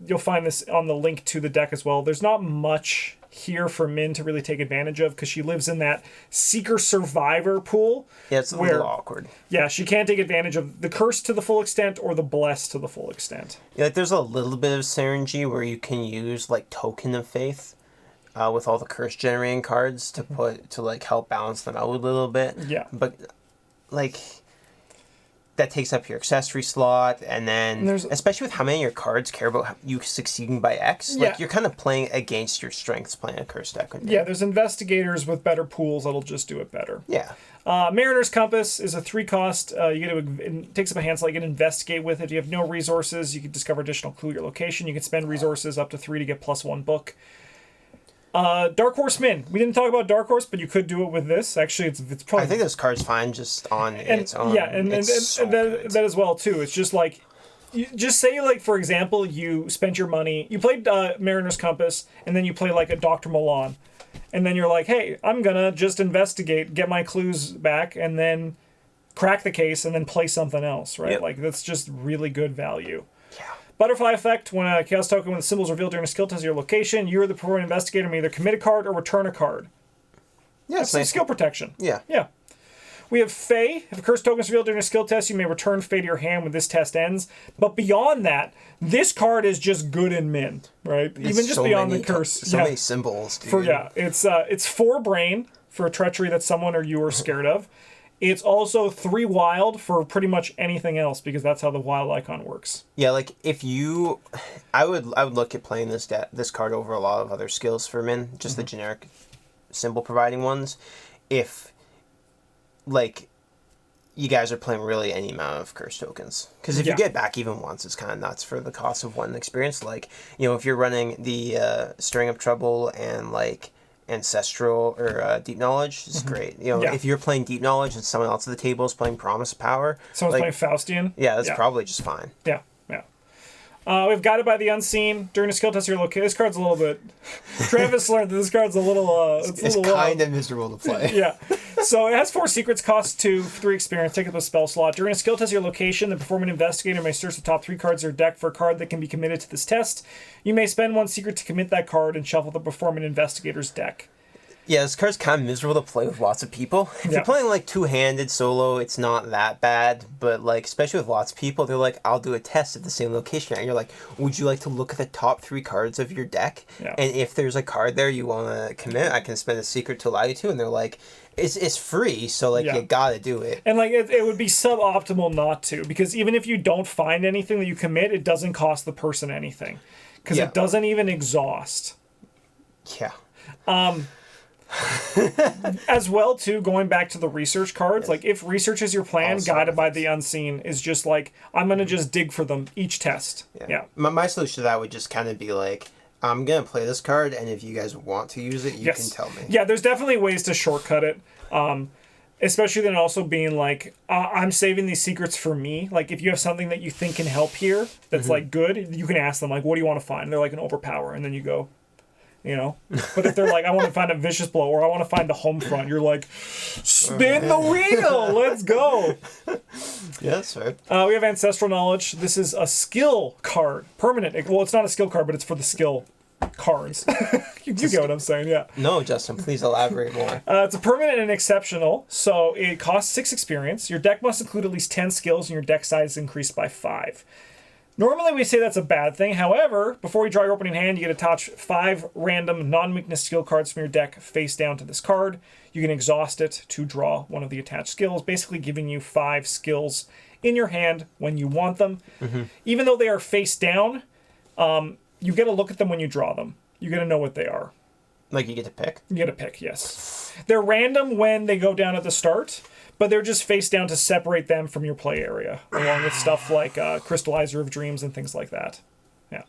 you'll find this on the link to the deck as well. There's not much here for Minh to really take advantage of because she lives in that Seeker-Survivor pool. Yeah, it's a little awkward. Yeah, she can't take advantage of the Curse to the full extent or the Blessed to the full extent. Yeah, like there's a little bit of synergy where you can use like Token of Faith with all the Curse generating cards to like help balance them out a little bit. Yeah. But like that takes up your accessory slot, and then especially with how many of your cards care about you succeeding by X, like you're kind of playing against your strengths playing a curse deck. Yeah, there's investigators with better pools that'll just do it better. Yeah. Mariner's Compass is a 3-cost. It takes up a hand slot. You can investigate with it. If you have no resources, you can discover additional clue at your location. You can spend resources up to 3 to get +1 book. Dark Horse Minh. We didn't talk about Dark Horse, but you could do it with this. Actually, it's probably. I think this card's fine just on its own. Yeah, and that as well too. It's just like, just say like for example, you spent your money, you played Mariner's Compass, and then you play like a Dr. Milan, and then you're like, hey, I'm gonna just investigate, get my clues back, and then crack the case, and then play something else, right? Yep. Like that's just really good value. Yeah. Butterfly Effect, when a Chaos token with the symbol is revealed during a skill test of your location, you or the performing investigator may either commit a card or return a card. Yeah, that's some skill protection. Yeah. Yeah. We have Fey. If a curse token is revealed during a skill test, you may return Fey to your hand when this test ends. But beyond that, this card is just good in Minh, right? Even just beyond the curse. So many symbols, dude. It's 4 brain for a treachery that someone or you are scared of. It's also 3 wild for pretty much anything else because that's how the wild icon works. Yeah, like if you, I would look at playing this card over a lot of other skills for Minh, just the generic symbol providing ones. If like you guys are playing really any amount of curse tokens, because if you get back even once, it's kind of nuts for the cost of one experience. Like if you're running the Stirring Up Trouble and like Ancestral or Deep Knowledge is great. If you're playing Deep Knowledge and someone else at the table is playing Promise of Power, someone's playing Faustian. Yeah, that's probably just fine. Yeah. We've Guided by the Unseen. During a skill test, you're located. This card's a little bit. Travis learned that this card's a little. It's kind of miserable to play. Yeah. So it has 4 secrets, costs 2, 3 experience, take up a spell slot. During a skill test, your location, the performing investigator may search the top 3 cards of your deck for a card that can be committed to this test. You may spend 1 secret to commit that card and shuffle the performing investigator's deck. Yeah, this card's kind of miserable to play with lots of people. If you're playing like 2-handed solo, it's not that bad. But like, especially with lots of people, they're like, I'll do a test at the same location. And you're like, would you like to look at the top 3 cards of your deck? Yeah. And if there's a card there you want to commit, I can spend a secret to allow you to. And they're like, it's free, so like you gotta do it. And like it would be suboptimal not to, because even if you don't find anything that you commit, it doesn't cost the person anything. Because it doesn't even exhaust. Yeah. As well too, going back to the research cards, like if research is your plan, Guided by the Unseen is just like, I'm gonna just dig for them each test. Yeah. My solution to that would just kind of be like, I'm gonna play this card, and if you guys want to use it, you can tell me. Yeah, there's definitely ways to shortcut it. Especially then also being like, I'm saving these secrets for me. Like if you have something that you think can help here that's like good, you can ask them like, what do you want to find? And they're like an overpower, and then you go, But if they're like, I want to find a vicious blow or I want to find the home front, you're like, spin the wheel, let's go. Yeah, that's right. We have Ancestral Knowledge. This is a skill card, permanent. Well, it's not a skill card, but it's for the skill cards. You get what I'm saying, yeah. No, Justin, please elaborate more. It's a permanent and exceptional, so it costs 6 experience. Your deck must include at least 10 skills, and your deck size is increased by 5. Normally we say that's a bad thing. However, before you draw your opening hand, you get to attach 5 random non-weakness skill cards from your deck face down to this card. You can exhaust it to draw one of the attached skills, basically giving you 5 skills in your hand when you want them. Even though they are face down, you get to look at them when you draw them. You get to know what they are. Like you get to pick? You get to pick, yes. They're random when they go down at the start, but they're just face down to separate them from your play area, along with stuff like Crystallizer of Dreams and things like that. Yeah.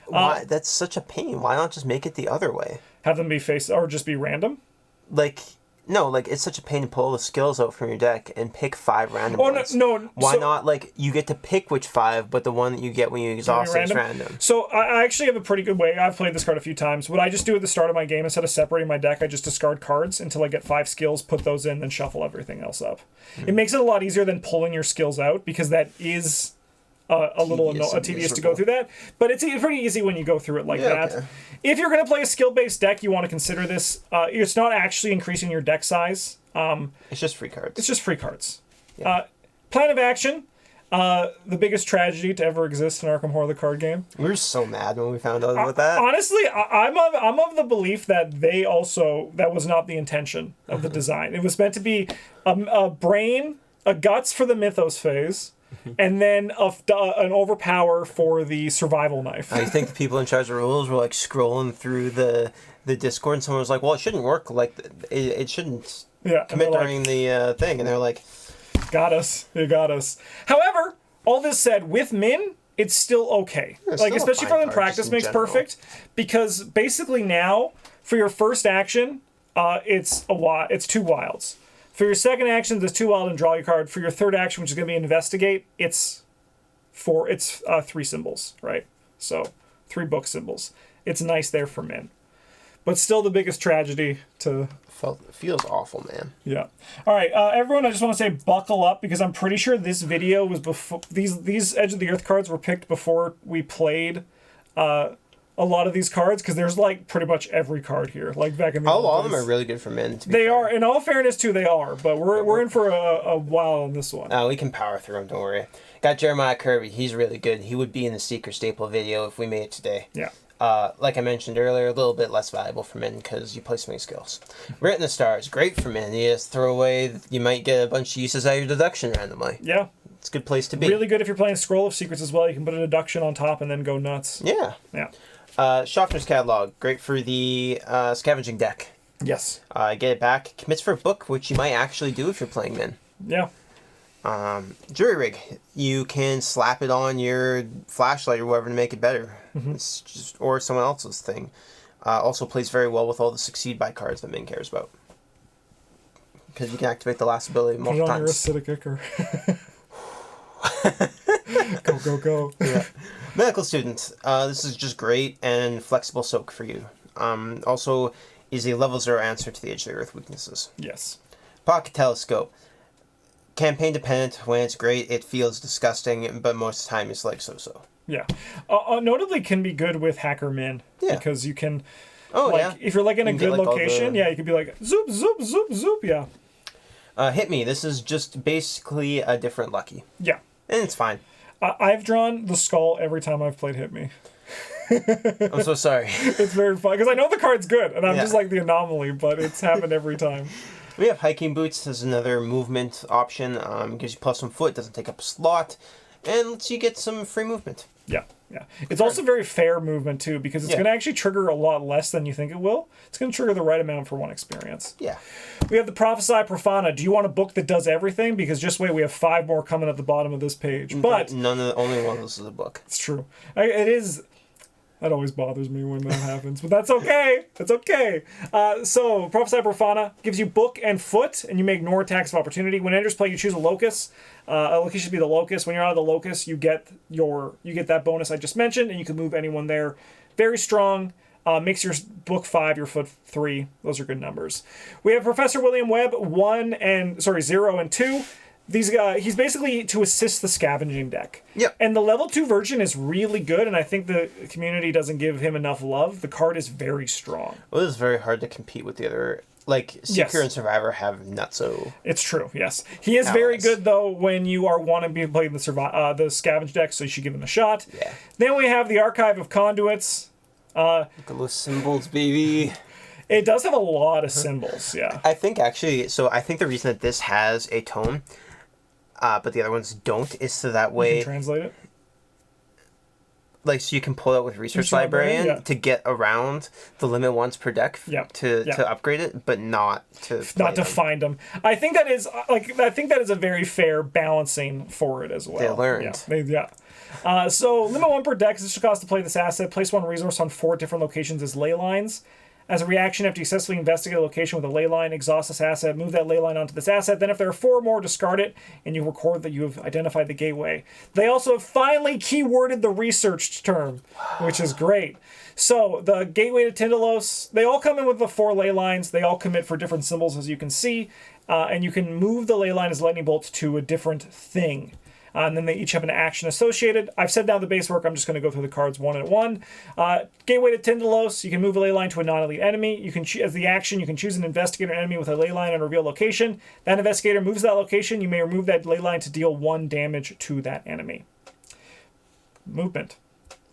Why? That's such a pain. Why not just make it the other way? Have them be face, or just be random? Like, no, like it's such a pain to pull the skills out from your deck and pick 5 random ones. No. Why not, like, you get to pick which 5, but the one that you get when you exhaust is random? So I actually have a pretty good way. I've played this card a few times. What I just do at the start of my game, instead of separating my deck, I just discard cards until I get 5 skills, put those in, then shuffle everything else up. It makes it a lot easier than pulling your skills out, because that is a little tedious to go through that. But it's pretty easy when you go through it like that. Okay. If you're going to play a skill-based deck, you want to consider this. It's not actually increasing your deck size. It's just free cards. It's just free cards. Yeah. Plan of action. The biggest tragedy to ever exist in Arkham Horror, the card game. We were so mad when we found out about that. Honestly, I'm of the belief that that was not the intention of the design. It was meant to be a brain a Guts for the Mythos phase, and then an Overpower for the Survival Knife. I think the people in charge of rules were like scrolling through the Discord, and someone was like, "Well, it shouldn't work. Like, it shouldn't commit during the thing." And they're like, "Got us. You got us." However, all this said, with Minh, it's still okay. It's like, still especially for the practice makes perfect, because basically now for your first action, it's 2 wilds. For your second action, there's 2 wild and draw your card. For your third action, which is going to be Investigate, it's 3 symbols, right? So 3 book symbols. It's nice there for Minh. But still the biggest tragedy to... Feels awful, man. Yeah. All right, everyone, I just want to say buckle up, because I'm pretty sure this video was before... These Edge of the Earth cards were picked before we played a lot of these cards, because there's like pretty much every card here, like back in the all of them are really good for Minh. They are, in all fairness too, they are, but we're in for a while on this one. We can power through them, don't worry. Got Jeremiah Kirby, he's really good. He would be in the Seeker Staple video if we made it today. Yeah. Like I mentioned earlier, a little bit less valuable for Minh because you play so many skills. Written the Stars, great for Minh. You just throw away, you might get a bunch of uses out of your deduction randomly. Yeah. It's a good place to be. Really good if you're playing Scroll of Secrets as well. You can put a deduction on top and then go nuts. Yeah. Yeah. Schaffner's Catalog, great for the scavenging deck. Yes. Get it back. Commits for a book, which you might actually do if you're playing Minh. Yeah. Jury Rig, you can slap it on your flashlight or whatever to make it better. Mm-hmm. It's just, or someone else's thing. Also plays very well with all the Succeed by cards that Minh cares about. Because you can activate the last ability multiple times. Put it on your acidic ichor. Go. Yeah. Medical Student, this is just great and flexible soak for you. Also is a level 0 answer to the Edge of the Earth weaknesses. Yes. Pocket Telescope. Campaign dependent. When it's great, it feels disgusting, but most of the time it's like so-so. Yeah. Notably can be good with Hacker Minh. Yeah. Because you can... Oh, like, yeah. If you're like in a good like location, yeah, you could be like, zoop, zoop, zoop, zoop, yeah. Hit Me. This is just basically a different Lucky. Yeah. And it's fine. I've drawn the skull every time I've played Hit Me. I'm so sorry. It's very fun, because I know the card's good, and I'm just like the anomaly, but it's happened every time. We have Hiking Boots as another movement option. Gives you +1 foot, doesn't take up a slot, and lets you get some free movement. Yeah. It's also very fair movement, too, because it's going to actually trigger a lot less than you think it will. It's going to trigger the right amount for 1 experience. Yeah. We have the Prophesy Profana. Do you want a book that does everything? Because just wait, we have 5 more coming at the bottom of this page. But only one of those is a book. It's true. It is... That always bothers me when that happens, but that's okay. That's okay. So, Prophesy Profana gives you book and foot, and you may ignore attacks of opportunity. When it enters play, you choose a locus. A location should be the locus. When you're out of the locus, you get that bonus I just mentioned, and you can move anyone there. Very strong. Makes your book 5, your foot 3. Those are good numbers. We have Professor William Webb 0 and 2. These guys, he's basically to assist the scavenging deck. Yep. And the level 2 version is really good, and I think the community doesn't give him enough love. The card is very strong. Well, it is very hard to compete with the other... Like, Seeker and Survivor have nutso. It's true, yes. He is very good, though, when you want to be playing the scavenge deck, so you should give him a shot. Yeah. Then we have the Archive of Conduits. Look at those symbols, baby. It does have a lot of symbols, yeah. I think, actually... So, I think the reason that this has a tone... but the other ones don't, is so that way... You can translate it? Like, so you can pull out with Research Librarian to get around the limit once per deck to upgrade it, but not to find them. I think that is a very fair balancing for it as well. They learned. So limit 1 per deck. This should cost to play this asset. Place 1 resource on 4 different locations as ley lines. As a reaction, after you successfully investigate a location with a ley line, exhaust this asset, move that ley line onto this asset. Then if there are 4 more, discard it, and you record that you have identified the gateway. They also have finally keyworded the researched term, which is great. So the gateway to Tindalos, they all come in with the 4 ley lines. They all commit for different symbols, as you can see. And you can move the ley line as lightning bolt to a different thing. And then they each have an action associated. I've said down the base work. I'm just going to go through the cards one at one. Gateway to Tindalos. You can move a ley line to a non-elite enemy. You can as the action, you can choose an investigator enemy with a ley line and reveal location. That investigator moves that location. You may remove that ley line to deal 1 damage to that enemy. Movement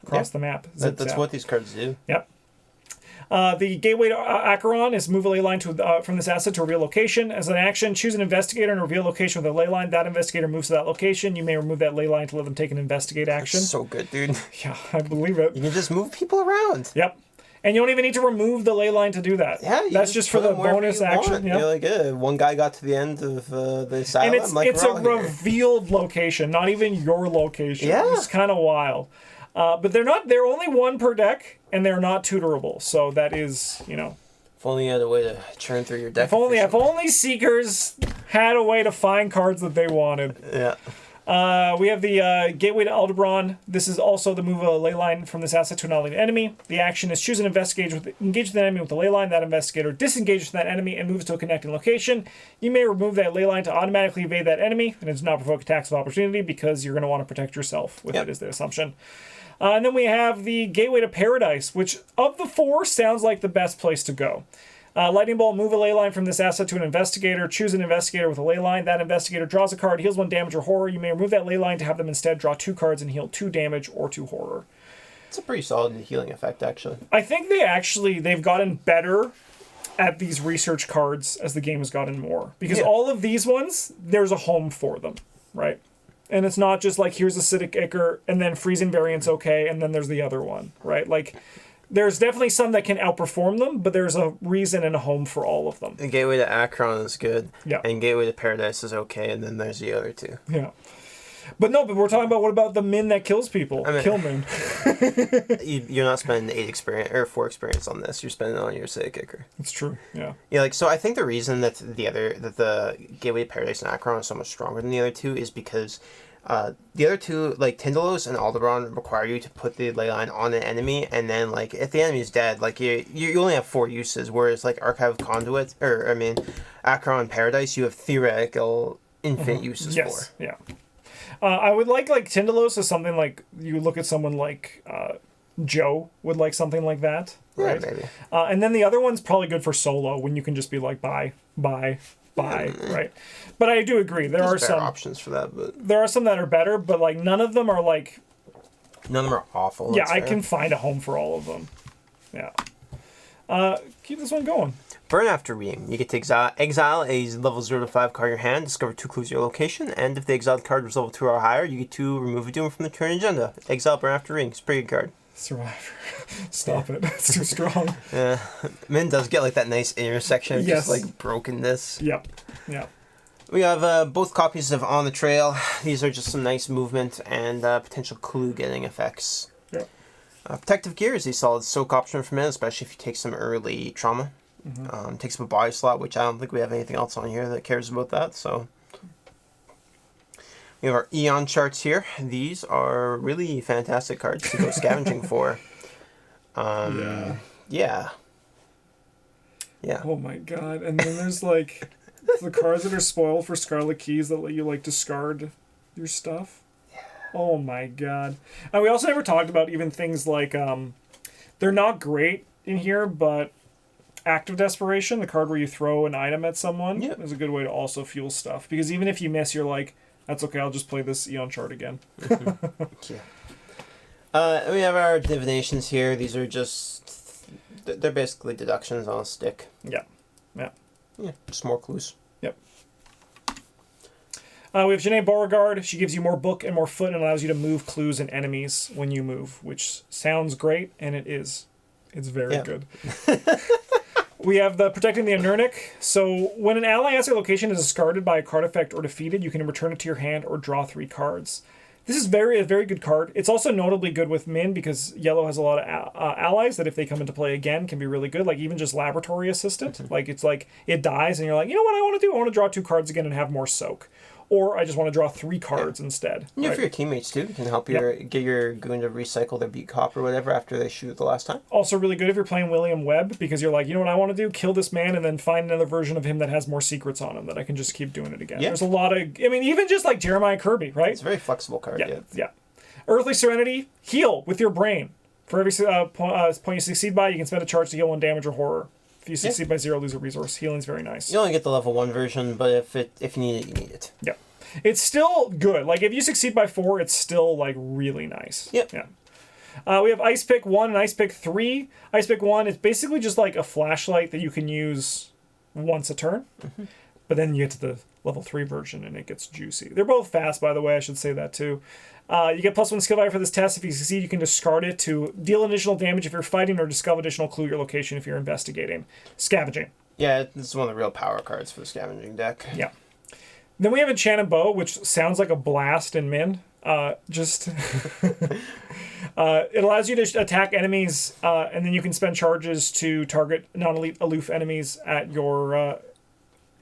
across the map. That's what these cards do. Yep. The Gateway to Acheron is move a ley line from this asset to a real location. As an action, choose an investigator and reveal a location with a ley line. That investigator moves to that location. You may remove that ley line to let them take an investigate action. That's so good, dude. Yeah, I believe it. You can just move people around. Yep. And you don't even need to remove the ley line to do that. Yeah, that's just for the bonus action. Yep. You're like, one guy got to the end of the asylum. And it's a revealed location, not even your location. Yeah. It's kind of wild. But they're only one per deck, and they're not tutorable. So that is, If only you had a way to churn through your deck. If only Seekers had a way to find cards that they wanted. Yeah. We have the Gateway to Aldebaran. This is also the move a ley line from this asset to an enemy. The action is choose an engage with the enemy with the ley line. That investigator disengages from that enemy and moves to a connecting location. You may remove that ley line to automatically evade that enemy, and it does not provoke attacks of opportunity because you're going to want to protect yourself with it, is the assumption. And then we have the Gateway to Paradise, which of the four sounds like the best place to go. Lightning Bolt, move a ley line from this asset to an investigator. Choose an investigator with a ley line. That investigator draws a card, heals 1 damage or horror. You may remove that ley line to have them instead draw 2 cards and heal 2 damage or 2 horror. It's a pretty solid healing effect, actually. I think they've gotten better at these research cards as the game has gotten more. Because all of these ones, there's a home for them, right? And it's not just like, here's Acidic Ichor, and then Freezing Variant's okay, and then there's the other one, right? Like, there's definitely some that can outperform them, but there's a reason and a home for all of them. The Gateway to Acheron is good, yeah, and Gateway to Paradise is okay, and then there's the other two. Yeah. But we're talking about, what about the Minh that kills people? Kill Minh. You're not spending 8 experience or 4 experience on this. You're spending it on your Acidic Ichor. It's true. Yeah. Yeah, so I think the reason that the Gateway to Paradise and Acheron is so much stronger than the other two is because the other two, like Tindalos and Aldebaran, require you to put the ley line on an enemy, and then like if the enemy is dead, like you only have 4 uses. Whereas like Archive of Conduit, Acheron and Paradise, you have theoretical infinite uses for. Yeah. I would like Tindalos is something like you look at someone like Joe would like something like that, right? Yeah, maybe. And then the other one's probably good for solo when you can just be like bye, right? But I do agree there are some options for that, but there are some that are better, but like none of them are like. None of them are awful. Yeah, I can find a home for all of them. Yeah. Keep this one going. Burn After Reading. You get to exile a level 0 to 5 card in your hand, discover 2 clues to your location, and if the exiled card was level 2 or higher, you get to remove a doom from the turn agenda. Exile Burn After Reading. It's a pretty good card. Survivor. Stop it. It's too strong. Yeah. Minh does get like that nice intersection of just like brokenness. Yep. We have both copies of On the Trail. These are just some nice movement and potential clue getting effects. Yep. Protective Gear is a solid soak option for Minh, especially if you take some early trauma. Mm-hmm. Takes up a body slot, which I don't think we have anything else on here that cares about that. So we have our Eon charts here. These are really fantastic cards to go scavenging for. Yeah. Oh my god! And then there's like the cards that are spoiled for Scarlet Keys that let you like discard your stuff. Yeah. Oh my god! And we also never talked about even things like they're not great in here, but Act of Desperation, the card where you throw an item at someone, is a good way to also fuel stuff. Because even if you miss, you're like, that's okay, I'll just play this Eon chart again. We have our divinations here. These are just, they're basically deductions on a stick. Yeah, just more clues. Yep. We have Janae Beauregard. She gives you more book and more foot and allows you to move clues and enemies when you move, which sounds great, and it is. It's very good. We have the Protecting the Anurnic. So when an ally asset location is discarded by a card effect or defeated, you can return it to your hand or draw 3 cards. This is a very good card. It's also notably good with Minh because yellow has a lot of allies that if they come into play again can be really good. Like even just Laboratory Assistant. Like it's like it dies and you're like, you know what I want to do? I want to draw 2 cards again and have more soak. Or I just want to draw 3 cards instead. Yeah, for your teammates too. You can help get your goon to recycle their beat cop or whatever after they shoot it the last time. Also really good if you're playing William Webb because you're like, you know what I want to do? Kill this man and then find another version of him that has more secrets on him that I can just keep doing it again. There's a lot of, even just like Jeremiah Kirby, right? It's a very flexible card. Yeah. Earthly Serenity, heal with your brain. For every point you succeed by, you can spend a charge to heal 1 damage or horror. If you succeed by 0, lose a resource. Healing's very nice. You only get the level 1 version, but if you need it, you need it. Yeah. It's still good. Like, if you succeed by 4, it's still, like, really nice. Yep. Yeah. We have Ice Pick 1 and Ice Pick 3. Ice Pick 1 is basically just like a flashlight that you can use once a turn. But then you get to the level 3 version and it gets juicy. They're both fast, by the way. I should say that too. You get +1 skill value for this test. If you succeed, you can discard it to deal additional damage if you're fighting or discover additional clue your location if you're investigating. Scavenging. Yeah, this is one of the real power cards for the scavenging deck. Yeah. Then we have Enchanted Bow, which sounds like a blast in Minh. It allows you to attack enemies, and then you can spend charges to target non-elite aloof enemies at your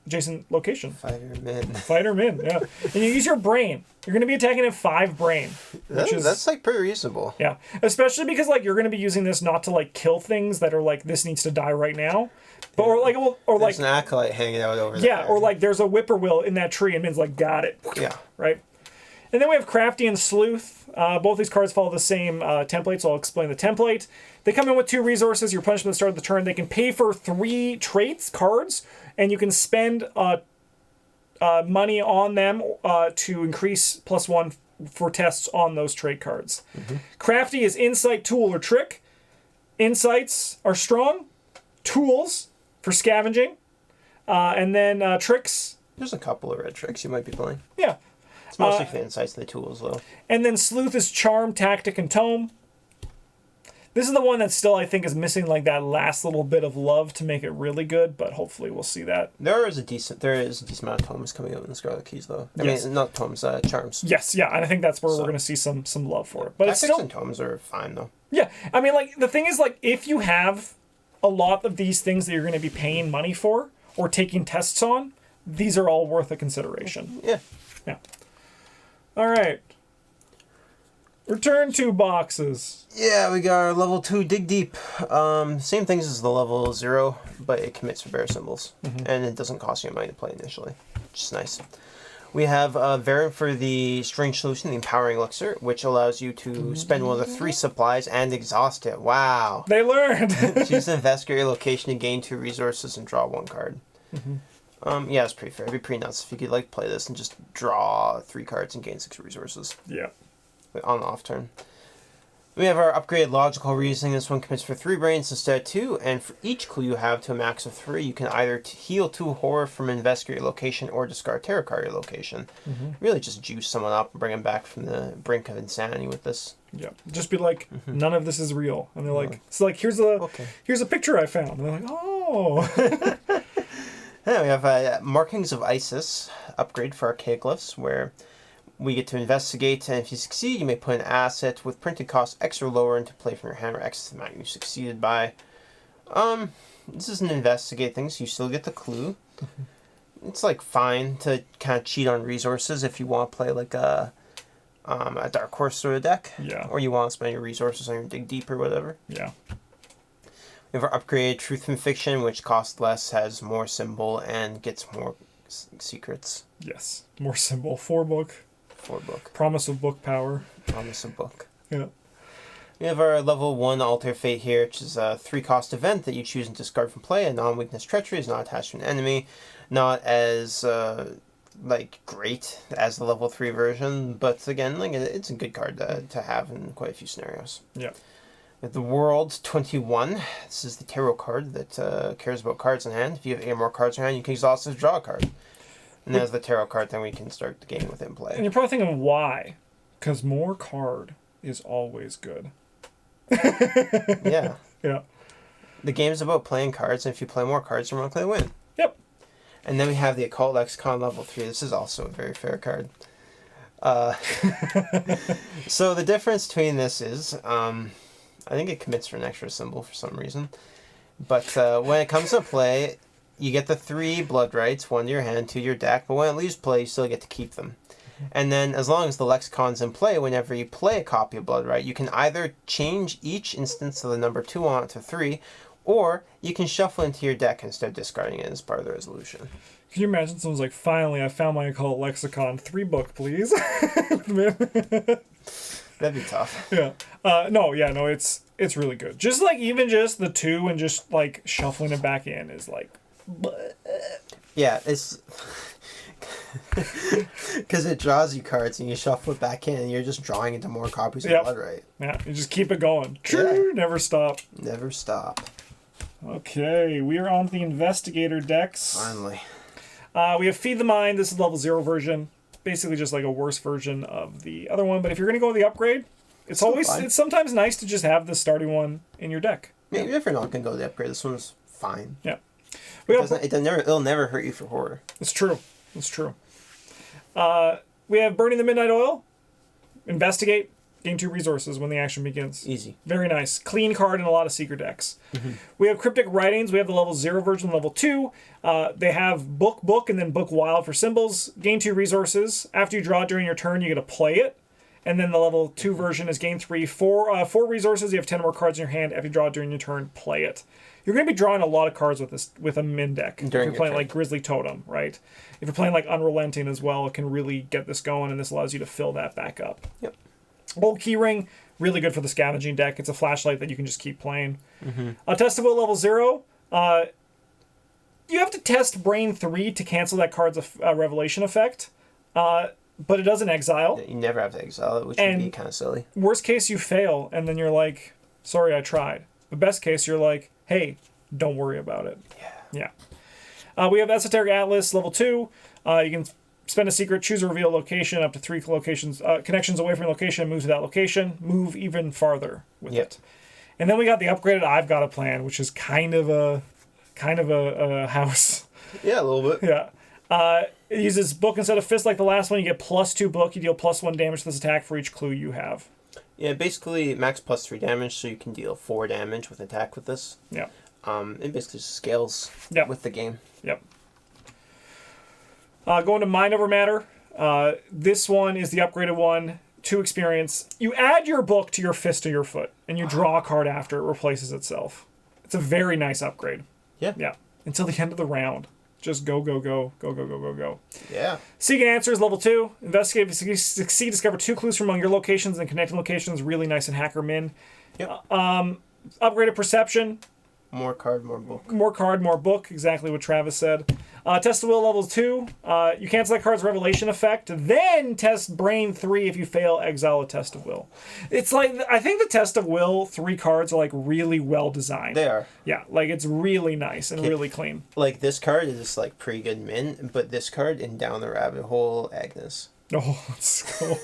adjacent location. Fighter Minh, yeah. And you use your brain. You're going to be attacking at 5 brain. That's like pretty reasonable. Yeah. Especially because like you're going to be using this not to like kill things that are like this needs to die right now. But there's an acolyte hanging out over there. Yeah, or like there's a whippoorwill in that tree and Min's like, got it. Yeah. Right? And then we have Crafty and Sleuth. Both these cards follow the same template, so I'll explain the template. They come in with 2 resources. You're punished at the start of the turn. They can pay for 3 traits, cards, and you can spend money on them to increase +1 for tests on those trait cards. Crafty is Insight, Tool, or Trick. Insights are strong. Tools for scavenging. And then tricks. There's a couple of red tricks you might be playing. Yeah. It's mostly for the insights and the tools, though. And then Sleuth is Charm, Tactic, and Tome. This is the one that still, I think, is missing like that last little bit of love to make it really good, but hopefully we'll see that. There is a decent amount of tomes coming out in the Scarlet Keys, though. I mean, not tomes, charms. Yes, yeah, and I think that's where we're going to see some love for it. But Tactics it's still... and tomes are fine, though. Yeah, I mean, like, the thing is, like, if you have a lot of these things that you're going to be paying money for or taking tests on, these are all worth a consideration. Yeah. Yeah. All right. Return 2 boxes. Yeah, we got our level 2 Dig Deep. Same things as the level 0, but it commits for bear symbols. And it doesn't cost you money to play initially, which is nice. We have a variant for the Strange Solution, the Empowering Elixir, which allows you to spend one of the 3 supplies and exhaust it. Wow. They learned. Choose to investigate your location to gain 2 resources and draw 1 card. Yeah, it's pretty fair. It'd be pretty nuts if you could like play this and just draw 3 cards and gain 6 resources. Yeah. On the off turn. We have our upgraded logical reasoning. This one commits for 3 brains instead of 2, and for each clue you have to a max of 3, you can either heal 2 horror from investigate your location or discard tarot card your location. Really just juice someone up and bring them back from the brink of insanity with this. Yeah, just be like, none of this is real, and they're like, it's like here's a picture I found, and they're like, oh. Yeah, we have Markings of Isis upgrade for Archaic Glyphs, where we get to investigate, and if you succeed, you may put an asset with printed cost X or lower into play from your hand, or X is the amount you succeeded by. This is an investigate thing, so you still get the clue. It's like fine to kind of cheat on resources if you want to play like a Dark Horse sort of deck. Yeah. Or you want to spend your resources on your Dig Deep or whatever. Yeah. We have our upgraded Truth and Fiction, which costs less, has more symbol, and gets more secrets. Yes. More symbol. 4 book. 4 book. Promise of book power. Promise of book. Yeah. We have our level 1 Alter Fate here, which is a 3-cost event that you choose and discard from play. A non-weakness treachery is not attached to an enemy. Not as great as the level 3 version, but again, like it's a good card to have in quite a few scenarios. Yeah. With the World 21, this is the tarot card that cares about cards in hand. If you have 8 more cards in hand, you can exhaust this, draw a card. And as the tarot card, then we can start the game with it in play. And you're probably thinking, why? Because more card is always good. Yeah. Yeah. The game's about playing cards, and if you play more cards, you're more likely to win. Yep. And then we have the Occult Lexicon level 3. This is also a very fair card. So the difference between this is, I think it commits for an extra symbol for some reason. But when it comes to play, you get the 3 blood rights, 1 to your hand, 2 to your deck, but when it leaves play, you still get to keep them. And then, as long as the lexicon's in play, whenever you play a copy of Blood Right, you can either change each instance of the number 2 on it to 3, or you can shuffle into your deck instead of discarding it as part of the resolution. Can you imagine someone's like, finally, I found my occult lexicon, 3 book, please? That'd be tough. Yeah. No, it's really good. Just like, even just the 2 and just like shuffling it back in is like... Yeah, it's... Because it draws you cards and you shuffle it back in and you're just drawing into more copies of Bloodright. Yeah, you just keep it going. Yeah. Never stop. Never stop. Okay, we are on the Investigator decks. Finally. We have Feed the Mind. This is level 0 version. Basically just like a worse version of the other one. But if you're going to go with the upgrade, it's sometimes nice to just have the starting one in your deck. Yeah, even if you're not going to go with the upgrade, this one's fine. Yeah. It'll never hurt you for horror. It's true. It's true. We have Burning the Midnight Oil. Investigate. Gain 2 resources when the action begins. Easy. Very nice. Clean card in a lot of secret decks. Mm-hmm. We have Cryptic Writings. We have the level 0 version, level 2. They have Book, and then Book Wild for symbols. Gain 2 resources. After you draw it during your turn, you get to play it. And then the level 2 version is gain 4 resources. You have 10 more cards in your hand. After you draw it during your turn, play it. You're going to be drawing a lot of cards with a min deck. If you're playing like Grizzly Totem, right? If you're playing like Unrelenting as well, it can really get this going, and this allows you to fill that back up. Yep. Old Keyring, really good for the scavenging deck. It's a flashlight that you can just keep playing. Mm-hmm. Test of Will level 0. You have to test Brain 3 to cancel that card's Revelation effect, but it doesn't exile. You never have to exile it, which would be kind of silly. Worst case, you fail, and then you're like, sorry, I tried. The best case, you're like, hey, don't worry about it. Yeah. We have Esoteric Atlas level 2. You can spend a secret, choose a reveal location, up to 3 locations, connections away from your location, move to that location, move even farther with it. And then we got the upgraded I've Got a Plan, which is kind of a house. Yeah, a little bit. Yeah. It uses Book instead of Fist like the last one. You get +2 Book. You deal +1 damage to this attack for each clue you have. Yeah, basically max +3 damage, so you can deal 4 damage with attack with this. Yeah. It basically just scales with the game. Yep. Going to Mind Over Matter. This one is the upgraded one. 2 experience. You add your Book to your Fist or your Foot, and you draw a card after it replaces itself. It's a very nice upgrade. Yeah. Yeah. Until the end of the round. Just go. Yeah. Seek Answers, level 2. Investigate, if you succeed, discover 2 clues from among your locations and connecting locations. Really nice in Hacker Min. Yep. Upgraded Perception. More card, more book. More card, more book. Exactly what Travis said. Test of Will level 2. You cancel that card's Revelation effect. Then test Brain 3. If you fail, exile a Test of Will. It's like, I think the Test of Will 3 cards are like really well designed. They are. Yeah, like it's really nice and really clean. Like this card is like pretty good min, but this card in Down the Rabbit Hole, Agnes. Oh, let's go.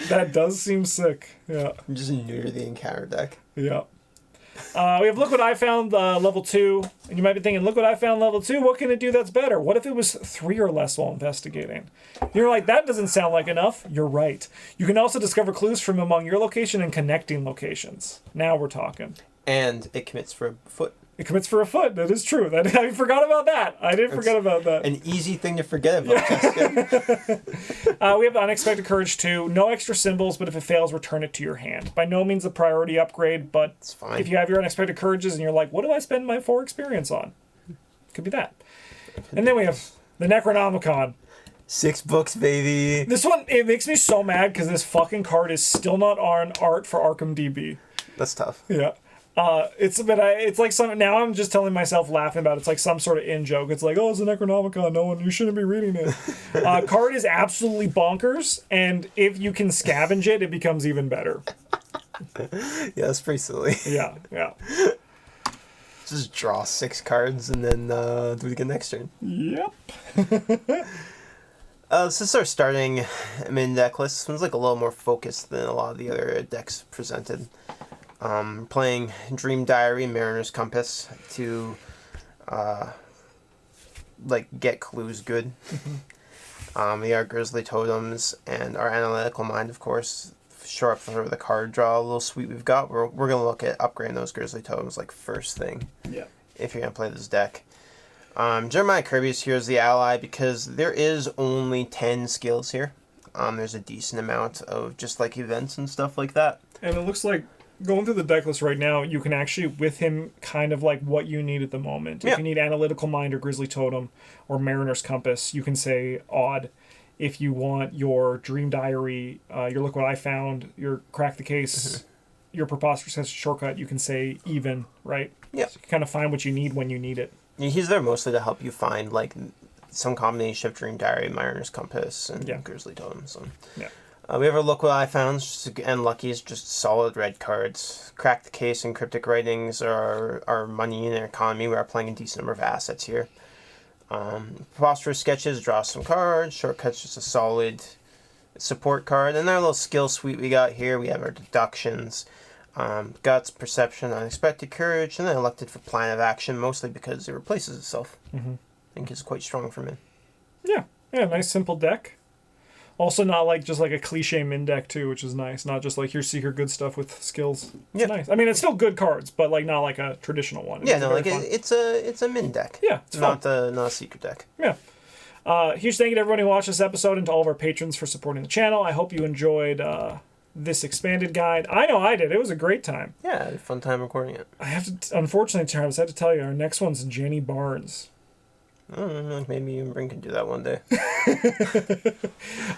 That does seem sick. Yeah. Just neuter the encounter deck. Yeah. We have Look What I Found level 2. And you might be thinking, look what I found level 2. What can it do that's better? What if it was 3 or less while investigating? You're like, that doesn't sound like enough. You're right. You can also discover clues from among your location and connecting locations. Now we're talking. And it commits for a foot. It commits for a foot. That is true. I forgot about that. I did forget about that. An easy thing to forget about, Jessica. We have Unexpected Courage 2. No extra symbols, but if it fails, return it to your hand. By no means a priority upgrade, but it's fine. If you have your Unexpected Courages and you're like, what do I spend my 4 experience on? Could be that. And then we have the Necronomicon. 6 books, baby. This one, it makes me so mad because this fucking card is still not on art for Arkham DB. That's tough. Yeah. It's like some, now I'm just telling myself, laughing about it. It's like some sort of in joke. It's like, oh, it's a Necronomicon. You shouldn't be reading it. Card is absolutely bonkers, and if you can scavenge it, it becomes even better. Yeah, that's pretty silly. Yeah. Just draw 6 cards and then do it again next turn. Yep. This is our starting min deck list. This one's like a little more focused than a lot of the other decks presented. Playing Dream Diary, Mariner's Compass to get clues good. We are Grizzly Totems and our Analytical Mind, of course. Show up for the card draw, a little suite we've got. We're gonna look at upgrading those Grizzly Totems like first thing. Yeah. If you're gonna play this deck. Jeremiah Kirby is here as the ally because there is only 10 skills here. There's a decent amount of just like events and stuff like that. And it looks like, going through the deck list right now, you can actually, with him, kind of like what you need at the moment. If you need Analytical Mind or Grizzly Totem or Mariner's Compass, you can say Odd. If you want your Dream Diary, your Look What I Found, your Crack the Case, your Preposterous Shortcut, you can say Even, right? Yeah. So you can kind of find what you need when you need it. He's there mostly to help you find, like, some combination of Dream Diary, Mariner's Compass, and Yeah. Grizzly Totem. So. Yeah. We have a Look What I Found, and Lucky's just solid red cards. Crack the Case and Cryptic Writings are money in an economy. We are playing a decent number of assets here. Preposterous Sketches, draw some cards. Shortcuts, just a solid support card. And our little skill suite we got here, we have our deductions, Guts, Perception, Unexpected Courage, and then elected for Plan of Action, mostly because it replaces itself. Mm-hmm. I think it's quite strong for Minh. Yeah, nice simple deck. Also not like just like a cliche Minh deck too, which is nice. Not just like here's Seeker good stuff with skills. It's nice. I mean, it's still good cards, but like not like a traditional one. It's a Minh deck. Yeah, it's not a Seeker deck. Yeah. Huge thank you to everyone who watched this episode and to all of our patrons for supporting the channel. I hope you enjoyed this expanded guide. I know I did. It was a great time. Yeah, I had a fun time recording it. I have to, unfortunately, Travis, I have to tell you, our next one's Jenny Barnes. I don't know, maybe you and Brink can do that one day.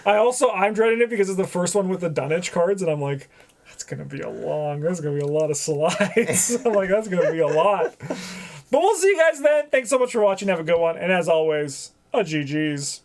I'm dreading it because it's the first one with the Dunwich cards, and I'm like, that's going to be a lot of slides. I'm like, that's going to be a lot. But we'll see you guys then. Thanks so much for watching. Have a good one. And as always, GG's.